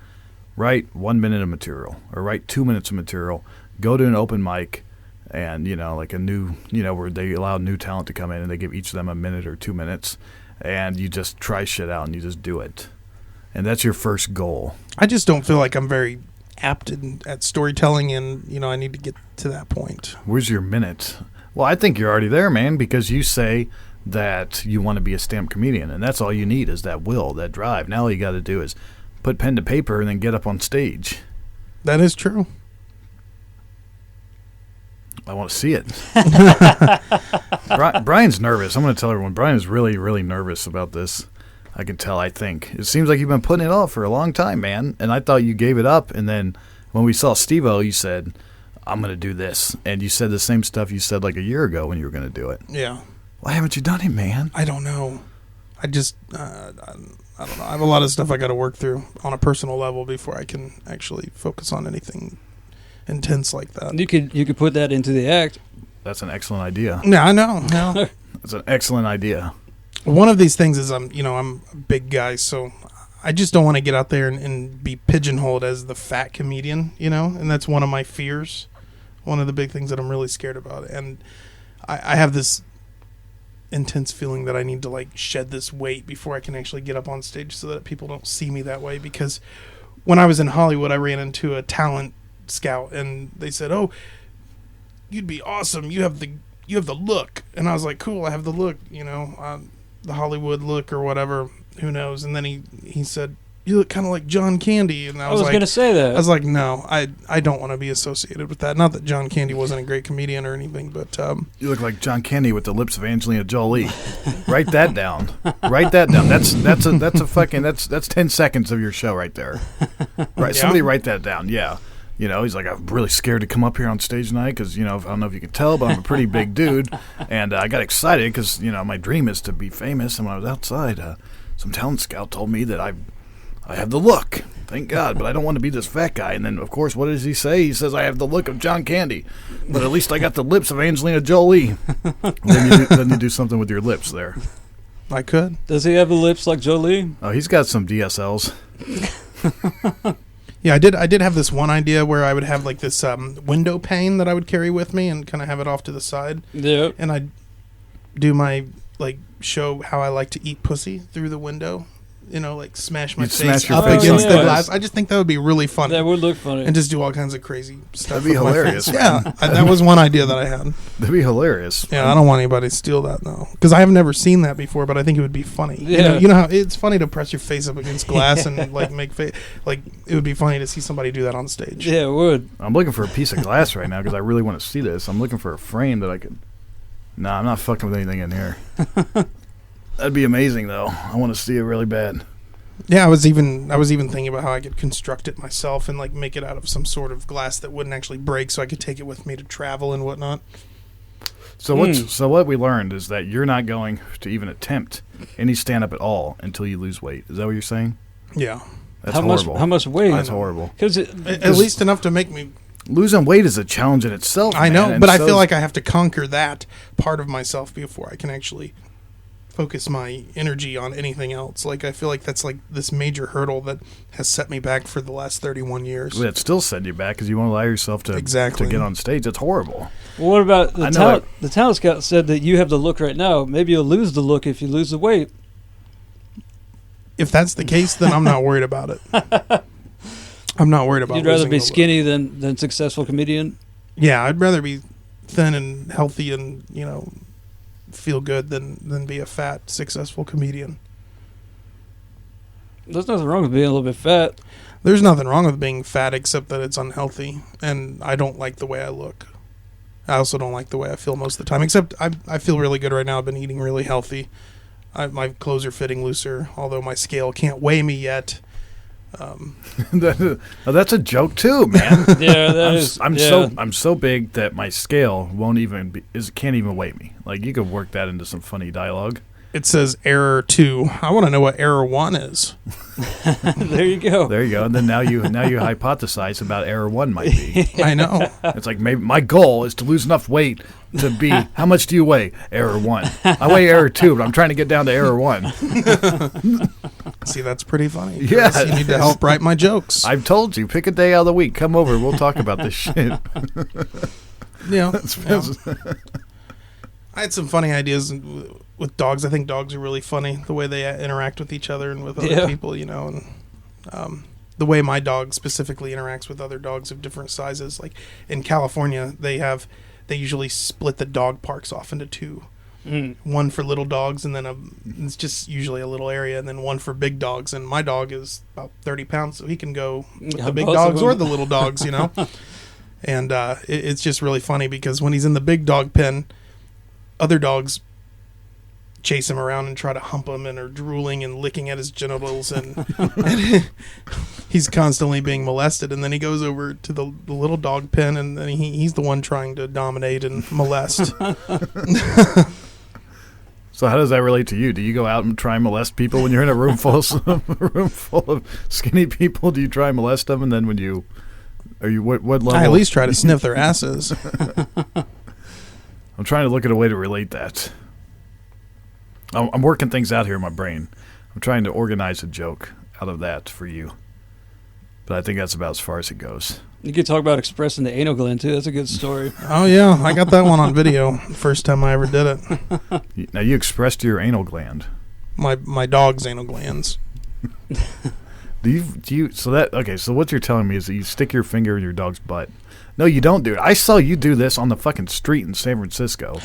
write 1 minute of material or write 2 minutes of material, go to an open mic and, like a new, where they allow new talent to come in and they give each of them a minute or 2 minutes and you just try shit out and you just do it. And that's your first goal. I just don't feel like I'm very apt at storytelling and, I need to get to that point. Where's your minute? Well, I think you're already there, man, because you say that you want to be a stand-up comedian and that's all you need is that will, that drive. Now all you got to do is put pen to paper and then get up on stage. That is true. I want to see it. Brian's nervous. I'm going to tell everyone, Brian is really, really nervous about this. I can tell, I think. It seems like you've been putting it off for a long time, man. And I thought you gave it up. And then when we saw Steve-O, you said, I'm going to do this. And you said the same stuff you said like a year ago when you were going to do it. Yeah. Why haven't you done it, man? I don't know. I just... I don't know. I have a lot of stuff I got to work through on a personal level before I can actually focus on anything intense like that. You could put that into the act. That's an excellent idea. Yeah, I know. Yeah. That's an excellent idea. One of these things is I'm a big guy, so I just don't want to get out there and be pigeonholed as the fat comedian, and that's one of my fears. One of the big things that I'm really scared about. And I have this intense feeling that I need to shed this weight before I can actually get up on stage so that people don't see me that way, because when I was in Hollywood I ran into a talent Scout, and they said, "Oh, you'd be awesome. You have the look." And I was like, "Cool, I have the look, the Hollywood look or whatever. Who knows?" And then he said, "You look kind of like John Candy." And I was like, going to say that. I was like, "No, I don't want to be associated with that." Not that John Candy wasn't a great comedian or anything, but you look like John Candy with the lips of Angelina Jolie. Write that down. Write that down. That's 10 seconds of your show right there. Right? Yeah. Somebody write that down. Yeah. He's like, "I'm really scared to come up here on stage tonight because, I don't know if you can tell, but I'm a pretty big dude. And I got excited because, my dream is to be famous. And when I was outside, some talent scout told me that I have the look. Thank God, but I don't want to be this fat guy." And then, of course, what does he say? He says, "I have the look of John Candy, but at least I got the lips of Angelina Jolie." Then you do something with your lips there. I could. Does he have the lips like Jolie? Oh, he's got some DSLs. Yeah, I did have this one idea where I would have like this window pane that I would carry with me and kind of have it off to the side. Yeah. And I'd do my, show how I like to eat pussy through the window. Smash my You'd face smash your up face against on the the glass. I just think that would be really funny. That would look funny. And just do all kinds of crazy stuff. That'd be with my hilarious. face. Yeah, that was one idea that I had. That'd be hilarious. Yeah, I don't want anybody to steal that, though. Because I have never seen that before, but I think it would be funny. Yeah. You know how it's funny to press your face up against glass and, make face. It would be funny to see somebody do that on stage. Yeah, it would. I'm looking for a piece of glass right now because I really want to see this. I'm looking for a frame that I could... Nah, I'm not fucking with anything in here. That'd be amazing, though. I want to see it really bad. Yeah, I was even thinking about how I could construct it myself and make it out of some sort of glass that wouldn't actually break, so I could take it with me to travel and whatnot. So what we learned is that you're not going to even attempt any stand up at all until you lose weight. Is that what you're saying? Yeah, That's horrible. How much weight? That's horrible. Because at least enough to make me. Losing weight is a challenge in itself. I know, man, but and I feel like I have to conquer that part of myself before I can actually focus my energy on anything else. I feel like that's this major hurdle that has set me back for the last 31 years. It still set you back because you won't allow yourself to get on stage. It's horrible. Well, what about the talent? The talent scout said that you have the look right now. Maybe you'll lose the look if you lose the weight. If that's the case, then I'm not worried about it. I'm not worried about. You'd rather be the skinny than successful comedian. Yeah, I'd rather be thin and healthy and feel good than be a fat successful comedian. There's nothing wrong with being a little bit fat. There's nothing wrong with being fat except that it's unhealthy, and I don't like the way I look. I also don't like the way I feel most of the time, except I feel really good right now. I've been eating really healthy. My clothes are fitting looser, although my scale can't weigh me yet. That's a joke too, man. Yeah, I'm so big that my scale can't even weigh me. You could work that into some funny dialogue. It says error 2. I want to know what error 1 is. There you go. There you go. And then now you hypothesize about error 1 might be. I know. It's maybe my goal is to lose enough weight to be. How much do you weigh? Error 1. I weigh error 2, but I'm trying to get down to error 1. See, that's pretty funny. Yeah, you need to help write my jokes. I've told you. Pick a day out of the week. Come over. We'll talk about this shit. Yeah. I had some funny ideas with dogs. I think dogs are really funny, the way they interact with each other and with other people, and the way my dog specifically interacts with other dogs of different sizes. In California, they usually split the dog parks off into 2. One for little dogs, and then it's just usually a little area, and then one for big dogs. And my dog is about 30 pounds, so he can go with the big dogs or the little dogs, And it's just really funny because when he's in the big dog pen, other dogs chase him around and try to hump him and are drooling and licking at his genitals, and he's constantly being molested. And then he goes over to the little dog pen, and then he's the one trying to dominate and molest. So how does that relate to you? Do you go out and try and molest people when you're in a room full of skinny people? Do you try and molest them, and then what level? I at least try to sniff their asses. I'm trying to look at a way to relate that. I'm working things out here in my brain. I'm trying to organize a joke out of that for you. But I think that's about as far as it goes. You could talk about expressing the anal gland, too. That's a good story. Oh, yeah. I got that one on video. First time I ever did it. Now, you expressed your anal gland. My dog's anal glands. So what you're telling me is that you stick your finger in your dog's butt. No, you don't, dude. I saw you do this on the fucking street in San Francisco.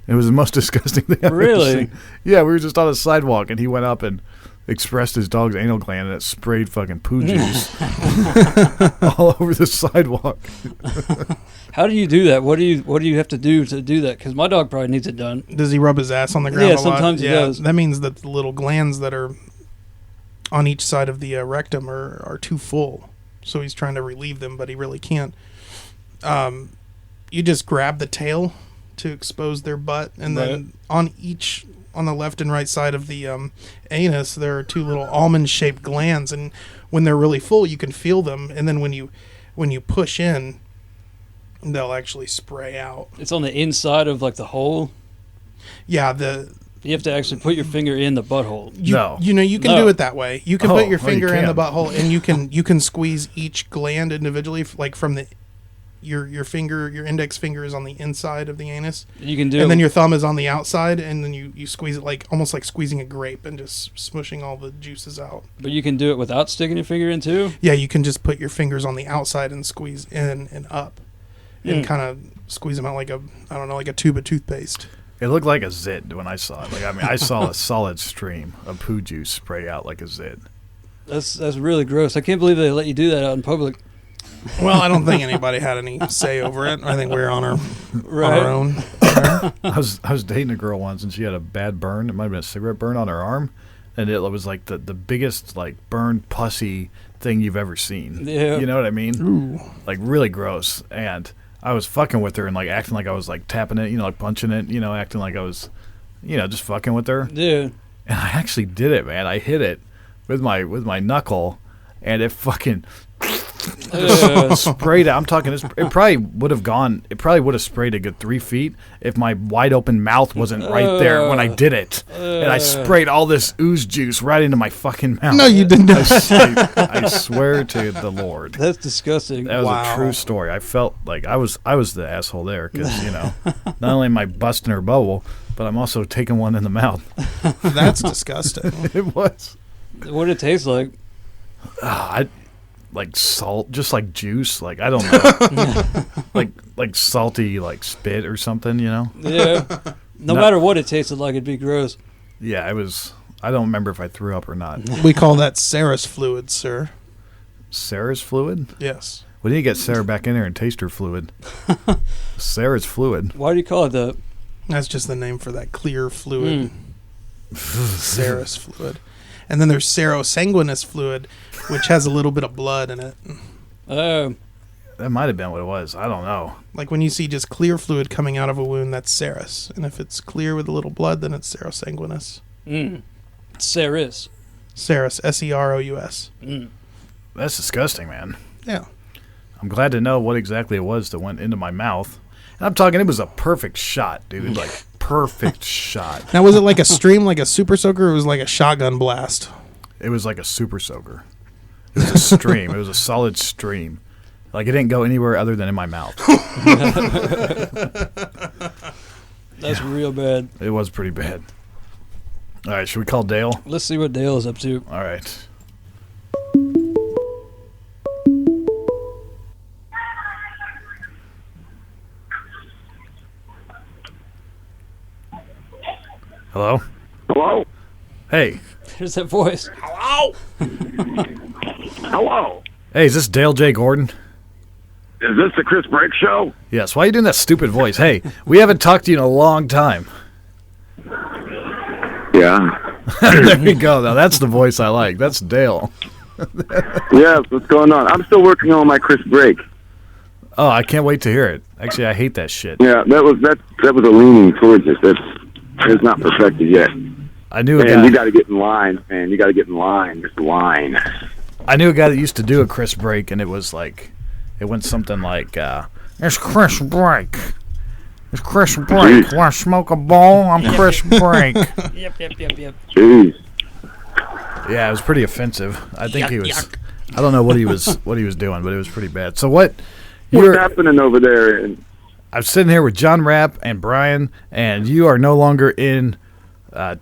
It was the most disgusting thing I've ever seen. Yeah, we were just on a sidewalk, and he went up and expressed his dog's anal gland, and it sprayed fucking poo juice all over the sidewalk. How do you do that? What do you have to do that? Because my dog probably needs it done. Does he rub his ass on the ground? Yeah, sometimes he does. That means that the little glands that are on each side of the rectum are too full. So he's trying to relieve them, but he really can't. You just grab the tail to expose their butt, and then on the left and right side of the anus, there are two little almond-shaped glands, and when they're really full, you can feel them, and then when you push in, they'll actually spray out. It's on the inside of like the hole. Yeah, you have to actually put your finger in the butthole. You can do it that way. You can put your finger in the butthole, and you can squeeze each gland individually, like from the your index finger is on the inside of the anus. You can do, and then your thumb is on the outside, and then you squeeze it like almost like squeezing a grape and just smushing all the juices out. But you can do it without sticking your finger in too. Yeah, you can just put your fingers on the outside and squeeze in and up, and kind of squeeze them out like a tube of toothpaste. It looked like a zit when I saw it. I saw a solid stream of poo juice spray out like a zit. That's really gross. I can't believe they let you do that out in public. Well, I don't think anybody had any say over it. I think we were on our own. I was dating a girl once, and she had a bad burn. It might have been a cigarette burn on her arm, and it was like the biggest like burned pussy thing you've ever seen. Yeah. You know what I mean? Ooh. Like really gross. And I was fucking with her and like acting like I was like tapping it, like punching it, acting like I was, just fucking with her. Yeah. And I actually did it, man. I hit it with my knuckle, and it fucking sprayed out. I'm talking. It probably would have sprayed a good 3 feet if my wide open mouth wasn't right there when I did it, and I sprayed all this ooze juice right into my fucking mouth. No, you did not. I swear to the Lord. That's disgusting. That was a true story. I felt like I was the asshole there because not only am I busting her bubble, but I'm also taking one in the mouth. That's disgusting. It was. What did it taste like? Like salt, just like juice. Like I don't know, like salty, like spit or something. Yeah. No matter what it tasted like, it'd be gross. Yeah, it was. I don't remember if I threw up or not. We call that Sarah's fluid, sir. Sarah's fluid? Yes. We need to get Sarah back in there and taste her fluid. Sarah's fluid. Why do you call it that? That's just the name for that clear fluid. Sarah's fluid. And then there's serosanguinous fluid, which has a little bit of blood in it. Oh. That might have been what it was. I don't know. Like when you see just clear fluid coming out of a wound, that's serous. And if it's clear with a little blood, then it's serosanguinous. Serous. Serous, S-E-R-O-U-S. That's disgusting, man. Yeah. I'm glad to know what exactly it was that went into my mouth. And I'm talking, it was a perfect shot, dude. Like, perfect shot. Now, was it like a stream, like a super soaker, or it was like a shotgun blast? It was like a super soaker. It was a stream. It was a solid stream. Like, it didn't go anywhere other than in my mouth. That's real bad. It was pretty bad. All right, should we call Dale? Let's see what Dale is up to. All right. Hello? Hello? Hey. There's that voice. Hello? Hello? Hey, is this Dale J. Gordon? Is this the Chris Brake Show? Yes. Why are you doing that stupid voice? Hey, we haven't talked to you in a long time. Yeah. There you go. Now, that's the voice I like. That's Dale. Yes, what's going on? I'm still working on my Chris Brake. Oh, I can't wait to hear it. Actually, I hate that shit. Yeah, that was a leaning towards it. It's not perfected yet. I knew a guy. guy. You got to get in line, man. You got to get in line. There's a line. I knew a guy that used to do a Chris Brake, and it was like, it went something like, "It's Chris Brake. It's Chris Brake. Want to smoke a bowl? I'm Chris Brake." Yep. Jeez. Yeah, it was pretty offensive. I think he was. I don't know what he was doing, but it was pretty bad. So what's happening over there? I'm sitting here with John Rapp and Brian, and you are no longer in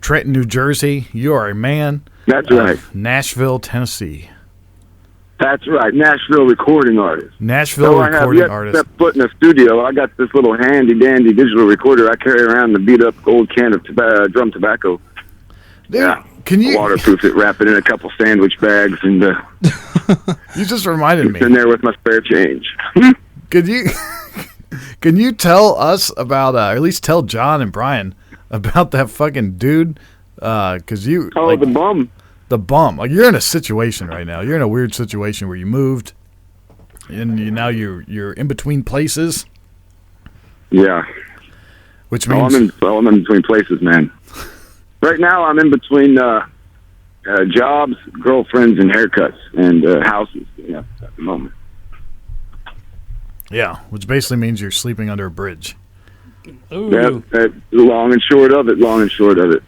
Trenton, New Jersey. You are a man. That's right. Nashville, Tennessee. That's right, Nashville recording artist. Nashville recording artist. I have yet to step foot in a studio. I got this little handy-dandy digital recorder I carry around the beat-up old can of drum tobacco. Dude, yeah, can you waterproof it, wrap it in a couple sandwich bags, and you just reminded me. It's in there with my spare change. Can you tell us about, or at least tell John and Brian about that fucking dude? Because you. The bum. The bum. Like, you're in a situation right now. You're in a weird situation where you moved, and now you're in between places. Yeah. Which means I'm in between places, man. Right now, I'm in between jobs, girlfriends, and haircuts, and houses. Yeah, at the moment. Yeah, which basically means you're sleeping under a bridge. Ooh. That's long and short of it.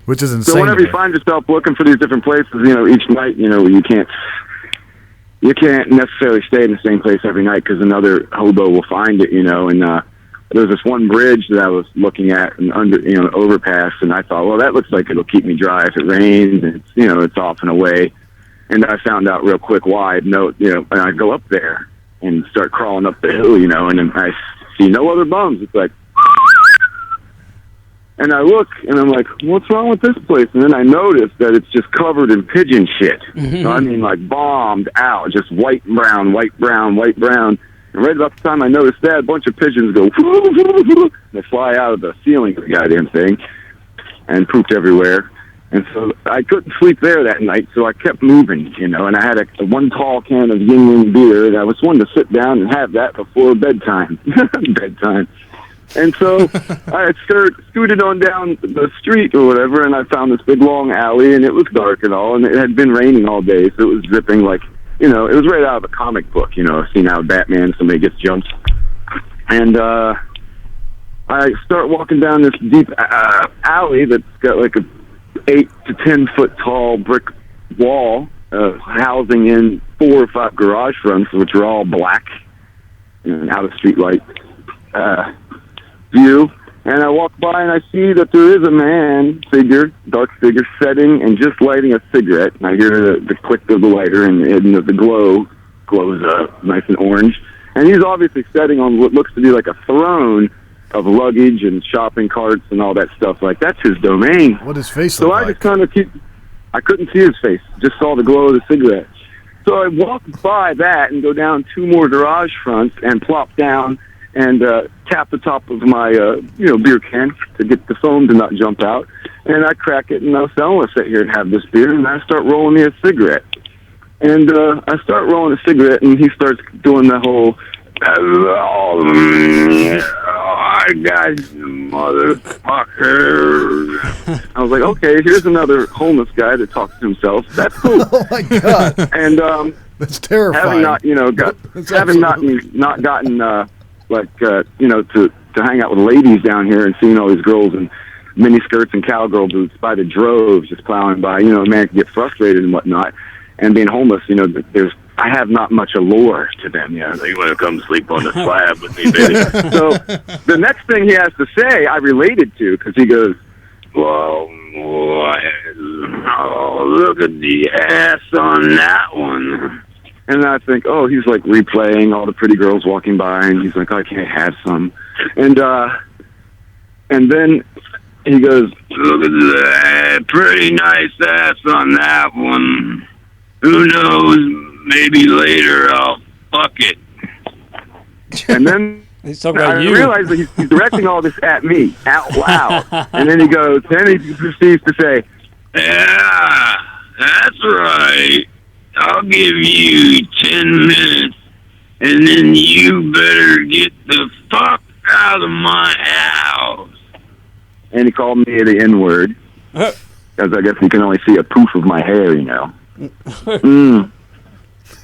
Which is insane. So whenever you find yourself looking for these different places, each night, you can't necessarily stay in the same place every night because another hobo will find it, and there was this one bridge that I was looking at and under, overpass, and I thought, well, that looks like it'll keep me dry if it rains, and it's off and away. And I found out real quick why. And I go up there and start crawling up the hill, and then I see no other bums. It's like, and I look, and I'm like, what's wrong with this place? And then I notice that it's just covered in pigeon shit. Mm-hmm. So, I mean, like, bombed out, just white, brown, white, brown, white, brown. And right about the time I noticed that, a bunch of pigeons go, they fly out of the ceiling of the goddamn thing, and pooped everywhere. And so I couldn't sleep there that night, so I kept moving, and I had a one tall can of Yingling beer, and I was wanting to sit down and have that before bedtime. And so I scooted on down the street or whatever, and I found this big long alley, and it was dark and all, and it had been raining all day, so it was dripping like, it was right out of a comic book, seeing how Batman, somebody gets jumped. And I start walking down this deep alley that's got like a 8 to 10 foot tall brick wall housing in 4 or 5 garage fronts, which are all black and out of street light view. And I walk by and I see that there is a dark figure, sitting and just lighting a cigarette. And I hear the click of the lighter and the glow glows nice and orange. And he's obviously sitting on what looks to be like a throne of luggage and shopping carts and all that stuff. Like, that's his domain. What his face so look I like? just kind of I couldn't see his face, just saw the glow of the cigarette. So I walked by that and go down 2 more garage fronts and plop down and tap the top of my beer can to get the foam to not jump out. And I crack it, and I want to sit here and have this beer, and I start rolling me a cigarette. And I start rolling a cigarette, and he starts doing the whole, oh, I got you, motherfucker. I was like, okay, here's another homeless guy that talks to himself. That's cool. Oh, my God. And that's terrifying. having not gotten to hang out with ladies down here and seeing all these girls in mini skirts and cowgirl boots by the droves just plowing by, a man can get frustrated and whatnot. And being homeless, I have not much allure to them. You want to come sleep on the slab with me, baby. So the next thing he has to say, I related to, because he goes, well, look at the ass on that one. And I think, oh, he's like replaying all the pretty girls walking by, and he's like, oh, I can't have some. And then he goes, look at that pretty nice ass on that one. Who knows? Maybe later I'll fuck it. And then I realize that he's directing all this at me, out loud. And then he proceeds to say, yeah, that's right. I'll give you 10 minutes, and then you better get the fuck out of my house. And he called me the N-word, because I guess you can only see a poof of my hair,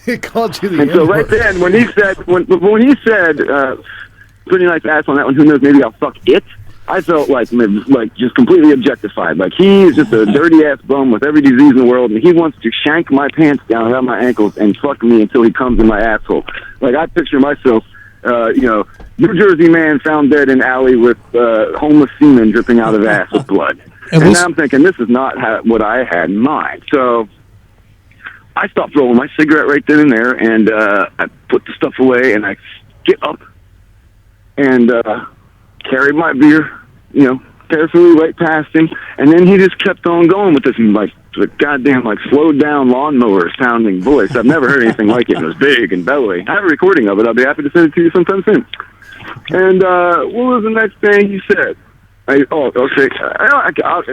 He called you the And so right then, when he said, pretty nice ass on that one, who knows, maybe I'll fuck it, I felt like just completely objectified. Like, he is just a dirty-ass bum with every disease in the world, and he wants to shank my pants down around my ankles and fuck me until he comes in my asshole. Like, I picture myself, New Jersey man found dead in alley with homeless semen dripping out of ass with blood. And now I'm thinking, this is not what I had in mind. So I stopped rolling my cigarette right then and there, and I put the stuff away, and I get up and carried my beer, carefully right past him, and then he just kept on going with this, like, goddamn, like, slowed down lawnmower sounding voice. I've never heard anything like it. It was big and bellowy. I have a recording of it. I'll be happy to send it to you sometime soon. And what was the next thing he said? Okay.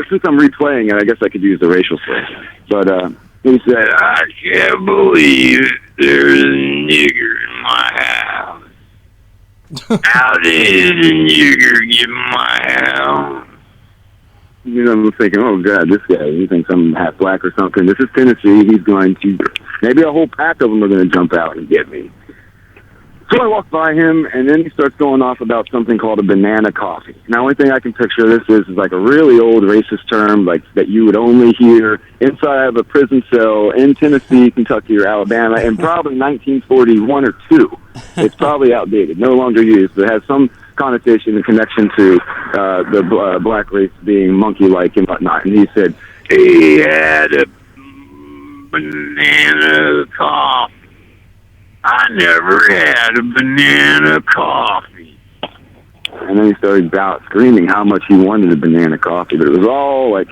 Since I'm replaying it, I guess I could use the racial slur. But he said, I can't believe there's a nigger in my house. How did a nigger get in my house? I'm thinking, oh, God, this guy, he thinks I'm half black or something. This is Tennessee. He's going to, maybe a whole pack of them are going to jump out and get me. So I walk by him, and then he starts going off about something called a banana coffee. Now, only thing I can picture this is like a really old racist term, like that you would only hear inside of a prison cell in Tennessee, Kentucky, or Alabama, in probably 1941 or 2. It's probably outdated, no longer used, but it has some connotation and connection to the black race being monkey-like and whatnot. And he said, he had a banana coffee. I never had a banana coffee. And then he started screaming how much he wanted a banana coffee, but it was all like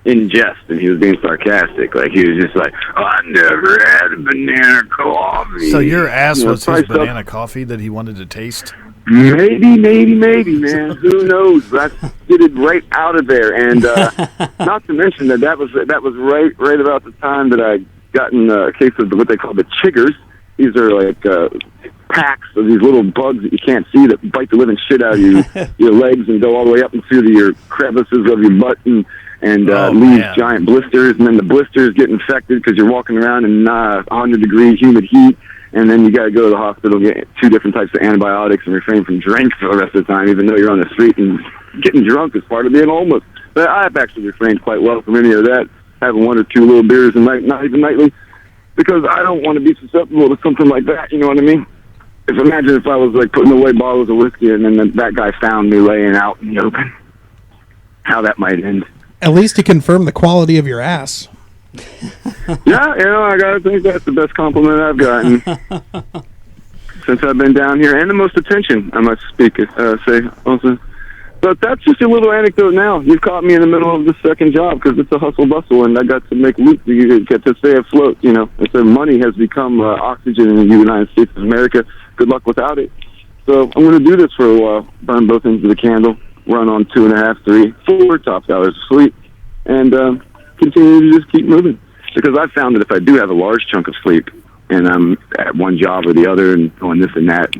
in jest, and he was being sarcastic. Like he was just like, I never had a banana coffee. So your ass was his banana coffee that he wanted to taste? Maybe, man. Who knows? But I get it right out of there, and not to mention that was right about the time that I gotten a case of what they call the chiggers. These are like packs of these little bugs that you can't see that bite the living shit out of your legs and go all the way up into your crevices of your butt and leave giant blisters. And then the blisters get infected because you're walking around in 100-degree humid heat. And then you got to go to the hospital, get 2 different types of antibiotics, and refrain from drink for the rest of the time, even though you're on the street. And getting drunk is part of being homeless. But I've actually refrained quite well from any of that, having 1 or 2 little beers a night, not even nightly. Because I don't want to be susceptible to something like that, you know what I mean? Imagine if I was like putting away bottles of whiskey and then that guy found me laying out in the open. How that might end. At least he confirmed the quality of your ass. Yeah, I gotta think that's the best compliment I've gotten since I've been down here, and the most attention, I must say also. But that's just a little anecdote now. You've caught me in the middle of the second job because it's a hustle-bustle, and I got to make loot to get to stay afloat, And so money has become oxygen in the United States of America. Good luck without it. So I'm going to do this for a while, burn both ends of the candle, run on 2.5, 3, 4 top hours of sleep, and continue to just keep moving. Because I've found that if I do have a large chunk of sleep, and I'm at one job or the other and doing this and that,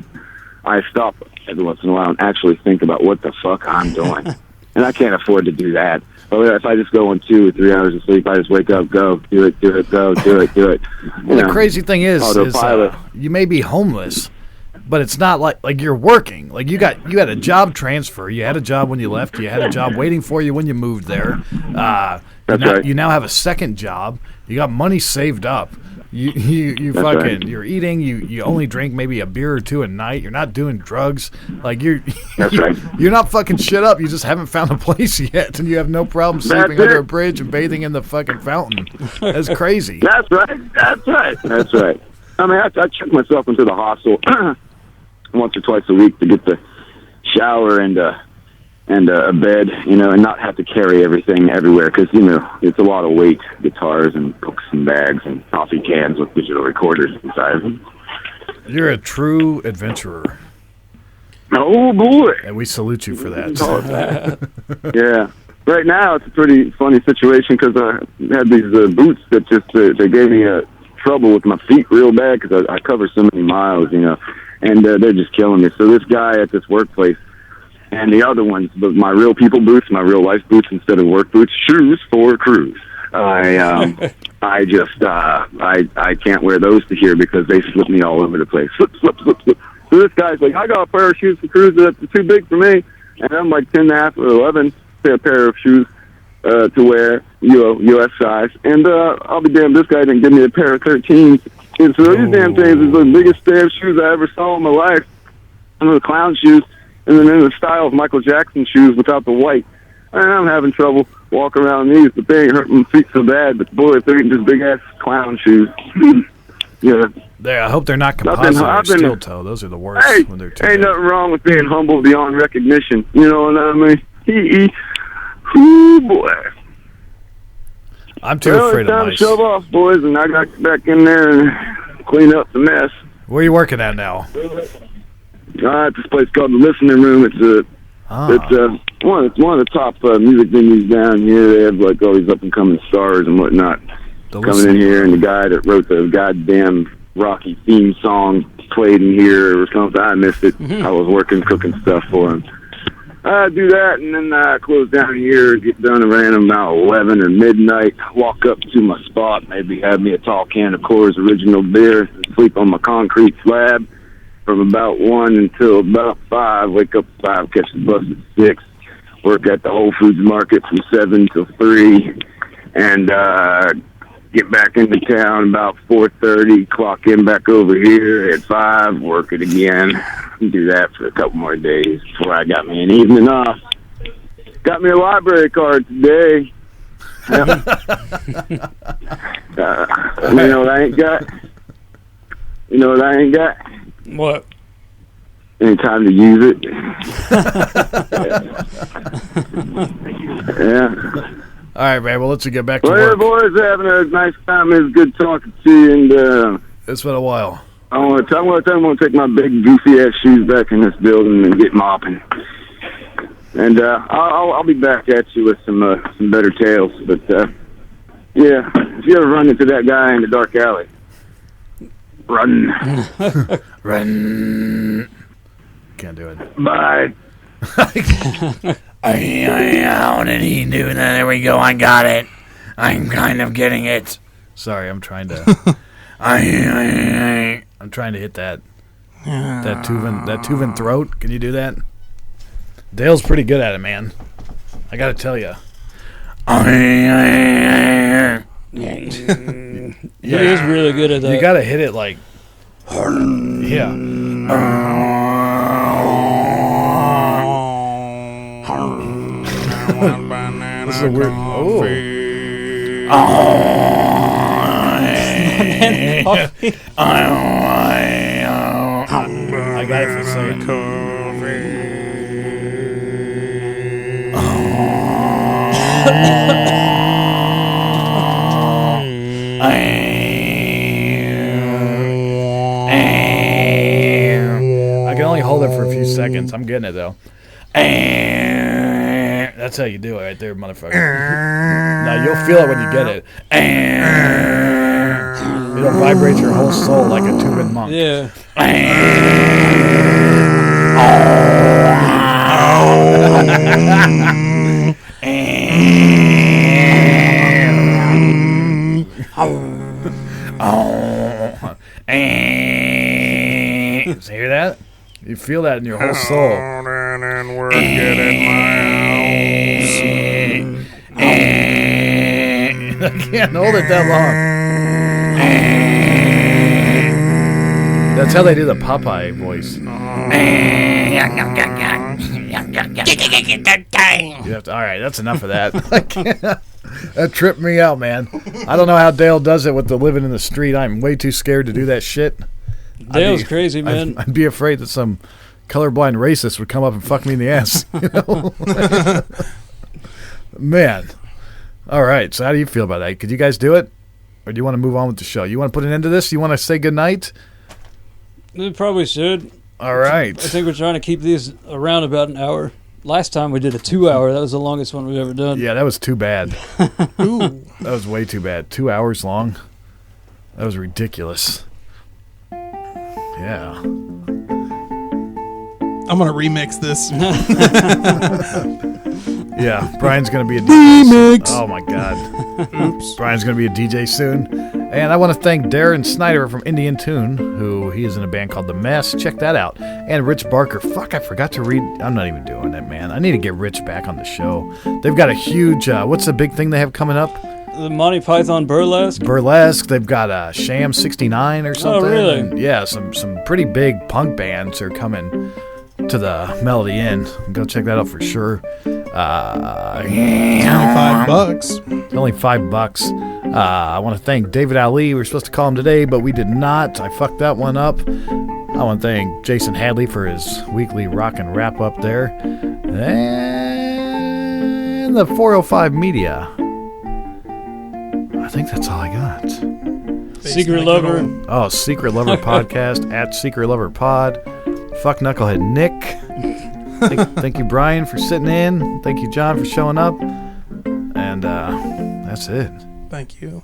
I stop every once in a while and actually think about what the fuck I'm doing. And I can't afford to do that. But if I just go on 2 or 3 hours of sleep, I just wake up, go, do it, go, do it. Well, the crazy thing is you may be homeless, but it's not like you're working. Like you had a job transfer. You had a job when you left. You had a job waiting for you when you moved there. That's right. You now have a second job. You got money saved up. You fucking right. You're eating. You only drink maybe a beer or 2 a night. You're not doing drugs. Like That's right. You're not fucking shit up. You just haven't found a place yet, and you have no problem sleeping under a bridge and bathing in the fucking fountain. That's crazy. That's right. I mean, I check myself into the hostel once or twice a week to get the shower and a bed, and not have to carry everything everywhere because, it's a lot of weight, guitars and books and bags and coffee cans with digital recorders inside of them. You're a true adventurer. Oh, boy. And we salute you for that. Yeah. Right now, it's a pretty funny situation because I had these boots that just, they gave me trouble with my feet real bad because I cover so many miles, and they're just killing me. So this guy at this workplace, and the other ones, my real people boots, my real life boots instead of work boots, shoes for cruise. I can't wear those to here because they slip me all over the place. Slip. So this guy's like, I got a pair of shoes for cruise that's too big for me, and I'm like 10.5 or 11 a pair of shoes to wear, U.S. size, and I'll be damned, this guy didn't give me a pair of 13s. And so these damn things is the biggest pair of shoes I ever saw in my life. And the clown shoes. And then in the style of Michael Jackson shoes without the white. And I'm having trouble walking around these, but they ain't hurting my feet so bad. But boy, if they're in just big ass clown shoes. Yeah. I hope they're not composite or steel toe. Those are the worst Hey, when they're too ain't big. nothing wrong with being humble beyond recognition. You know what I mean? Ooh, boy. I'm too Well, afraid it's time of to mice. shove off, boys, and I got to get back in there and clean up the mess. Where are you working at now? At this place called the Listening Room. It's one of the top music venues down here. They have like all these up and coming stars and whatnot coming in here, and the guy that wrote the goddamn Rocky theme song played in here or something. I missed it. I was working cooking stuff for him. I do that, and then I close down here, get done around about 11 or midnight, walk up to my spot, maybe have me a tall can of Coors Original beer, and sleep on my concrete slab from about 1 until about 5, wake up at 5, catch the bus at 6, work at the Whole Foods Market from 7 till 3, and get back into town about 4:30, clock in back over here at 5, work it again, do that for a couple more days before I got me an evening off. Got me a library card today. Yep. You know what I ain't got? You know what I ain't got? What? Any time to use it. Yeah. All right, man. Well, let's get back to Well, work. boys, having a nice time. It was good talking to you, and It's been a while. I'm gonna take my big goofy ass shoes back in this building and get mopping. And I'll be back at you with some better tales. But yeah, if you ever run into that guy in the dark alley, run, Run. Can't do it. bye. How did he do that? There we go. I got it. I'm kind of getting it. Sorry, I'm trying to. I'm trying to hit that Tuvan throat. Can you do that? Dale's pretty good at it, man. I gotta tell you. He is really good at that. You gotta hit it like. Yeah. This is a weird. Oh. I got it for a second. I can only hold it for a few seconds. I'm getting it though. That's how you do it right there, motherfucker. Now you'll feel it when you get it. It'll vibrate your whole soul like a Tuvan monk. Yeah. So hear that? You feel that in your whole soul. And we're getting I can't hold it that long. That's how they do the Popeye voice. You have to, all right, that's enough of that. That tripped me out, man. I don't know how Dale does it with the living in the street. I'm way too scared to do that shit. Dale's crazy, man. I'd be afraid that some colorblind racist would come up and fuck me in the ass. You know? Man. All right. So how do you feel about that? Could you guys do it? Or do you want to move on with the show? You want to put an end to this? You want to say goodnight? We probably should. All right. I think we're trying to keep these around about an hour. Last time we did a 2-hour. That was the longest one we've ever done. Yeah, that was too bad. Ooh. That was way too bad. 2 hours long. That was ridiculous. Yeah. I'm gonna remix this. Yeah, Brian's gonna be a Remix. DJ. Oh my God. Oops. Brian's gonna be a DJ soon. And I want to thank Darren Snyder from Indian Tune, who he is in a band called The Mess. Check that out. And Rich Barker. Fuck, I forgot to read. I'm not even doing it, man. I need to get Rich back on the show. They've got a huge. What's the big thing they have coming up? The Monty Python Burlesque. They've got Sham 69 or something. Oh, really? And yeah, some pretty big punk bands are coming to the Melody Inn. Go check that out for sure. $5. It's only $5. I want to thank David Ali. We were supposed to call him today, but we did not. I fucked that one up. I want to thank Jason Hadley for his weekly rock and wrap up there. And the 405 Media. I think that's all I got. Secret Lover. Oh, Secret Lover Podcast at Secret Lover Pod. Fuck Knucklehead Nick. Thank you, Brian, for sitting in. Thank you, John, for showing up. And that's it. Thank you.